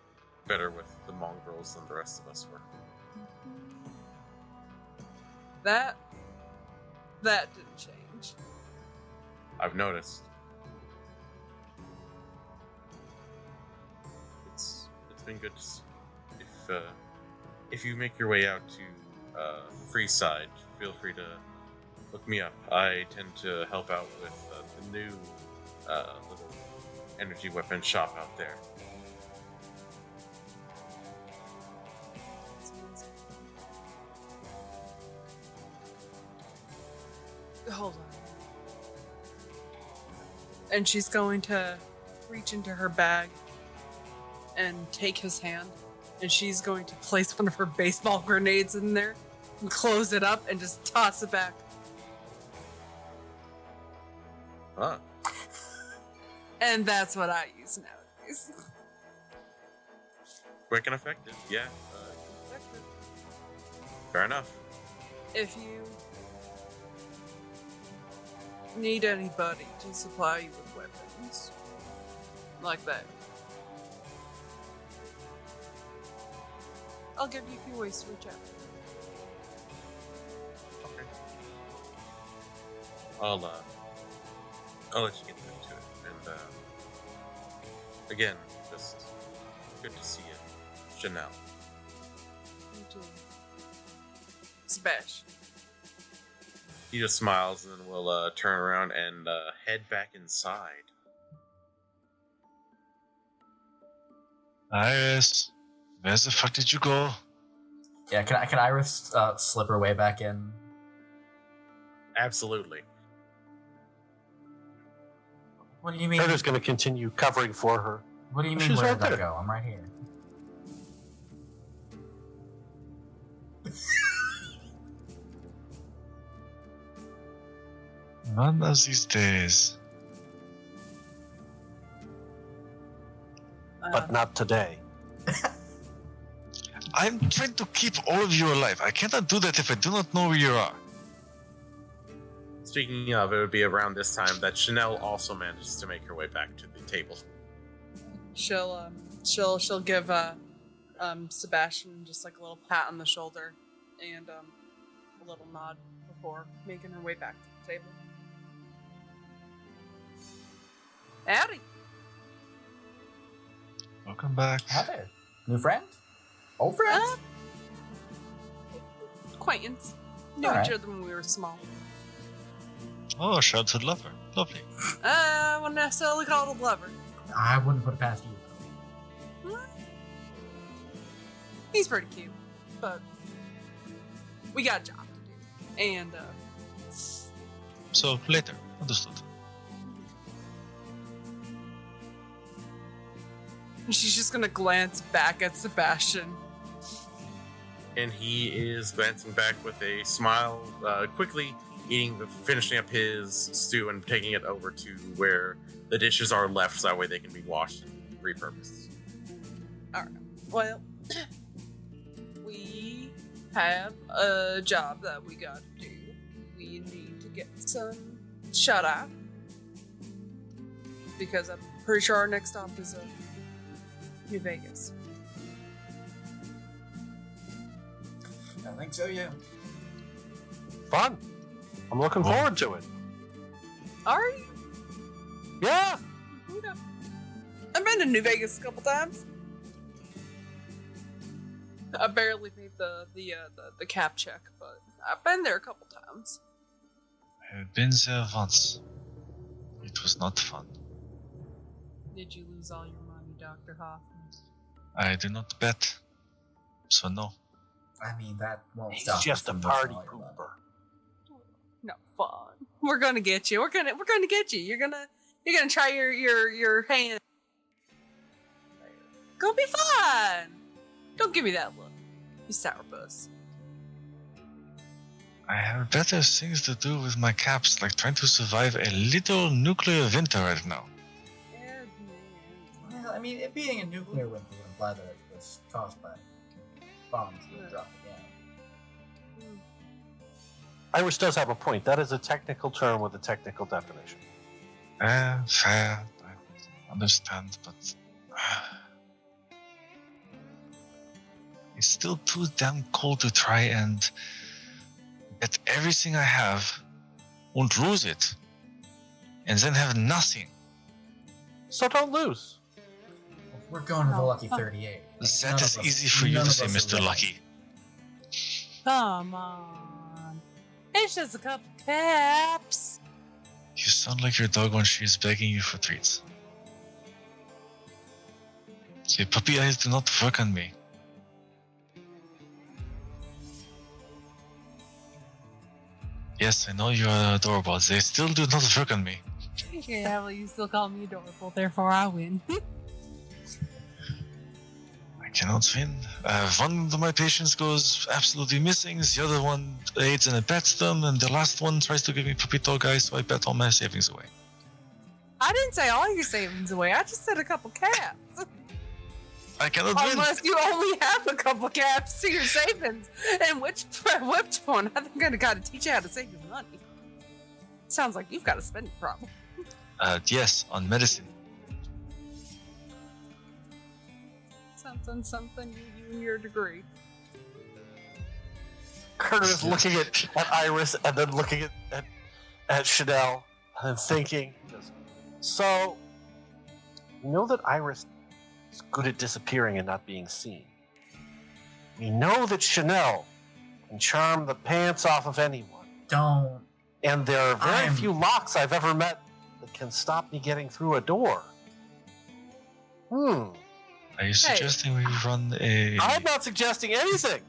better with the mongrels than the rest of us were. That didn't change. I've noticed. been good to see you. If you make your way out to Freeside, feel free to look me up. I tend to help out with the new little energy weapon shop out there. Hold on. And she's going to reach into her bag and take his hand. And she's going to place one of her baseball grenades in there and close it up and just toss it back. Huh. And that's what I use nowadays. Quick and effective, yeah. Fair enough. If you need anybody to supply you with weapons like that, I'll give you a few ways to reach out. Okay. I'll let you get back to it. And again, just good to see you, Chanel. You too. Smash. He just smiles and then we'll turn around and head back inside. Iris, where the fuck did you go? Yeah, can Iris slip her way back in? Absolutely. What do you mean? Herder's going to continue covering for her. What do you mean? She's Where right did I there. go? I'm right here. One of these days. But not today. I'm trying to keep all of you alive. I cannot do that if I do not know where you are. Speaking of, it would be around this time that Chanel also manages to make her way back to the table. She'll give Sebastian just like a little pat on the shoulder and a little nod before making her way back to the table. Howdy. Welcome back. Hi there. New friend? Old friend? Acquaintance. Knew Alright. each other when we were small. Oh, childhood lover. Lovely. I wouldn't necessarily call it a lover. I wouldn't put it past you. He's pretty cute, but we got a job to do. And So, later. Understood. she's just gonna glance back at Sebastian. And he is glancing back with a smile, quickly finishing up his stew and taking it over to where the dishes are left, so that way they can be washed and repurposed. Alright. Well, we have a job that we gotta do. We need to get some shut-eye. Because I'm pretty sure our next stop is New Vegas. I think so, yeah. Fun. I'm looking Cool. forward to it. Are you? Yeah. Okay. I've been to New Vegas a couple times. I barely made the cap check, but I've been there a couple times. I've been there once. It was not fun. Did you lose all your money, Dr. Hoffman? I did not bet. So no. I mean, that won't He's stop. just a you from party losing all your money. pooper. No fun. We're gonna get you. We're gonna get you. You're gonna try your hand. Gonna be fun. Don't give me that look. You sourpuss. I have better things to do with my caps, like trying to survive a little nuclear winter right now. Well, I mean, it being a nuclear winter would imply that it was caused by bombs being dropped again. Iris does have a point. That is a technical term with a technical definition. Fair. I understand, but it's still too damn cold to try and get everything I have and lose it, and then have nothing. So don't lose. We're going to the Oh, lucky fuck. 38. That is easy for you to say, Mr. Lucky. Come on. It's just a couple caps. You sound like your dog when she's begging you for treats. Say, puppy eyes do not work on me. Yes, I know you are adorable. They still do not work on me. Yeah, well, you still call me adorable, therefore I win. I cannot win. One of my patients goes absolutely missing. The other one aids and bets them, and the last one tries to give me puppy dog eyes, so I bet all my savings away. I didn't say all your savings away. I just said a couple caps. I cannot win. Unless you only have a couple caps to your savings. And which point I think I gotta teach you how to save your money. Sounds like you've got a spending problem. Yes, on medicine. Something, you and your degree. Carter is looking at Iris and then looking at Chanel and thinking, so, we know that Iris is good at disappearing and not being seen. We know that Chanel can charm the pants off of anyone. Don't. And there are very few locks I've ever met that can stop me getting through a door. Are you suggesting we run a... I'm not suggesting anything.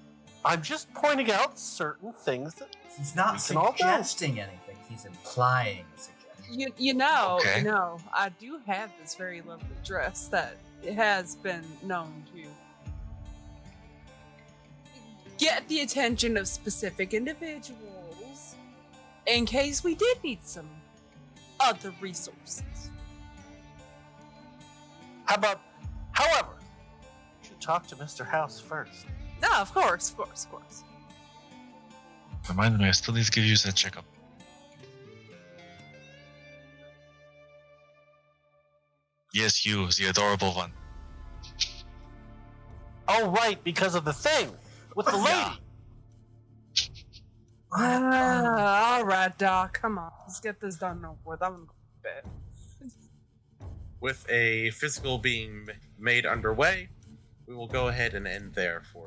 I'm just pointing out certain things that He's not suggesting anything. He's implying a suggestion. You know, Okay. I do have this very lovely dress that has been known to get the attention of specific individuals in case we did need some other resources. however, you should talk to Mr. House first. No, of course. Remind me, I still need to give you that checkup. Yes, you, the adorable one. Oh, right, because of the thing with the lady. All right, Doc, come on. Let's get this done and over with. I'm gonna go to bed. With a physical being made underway, we will go ahead and end there for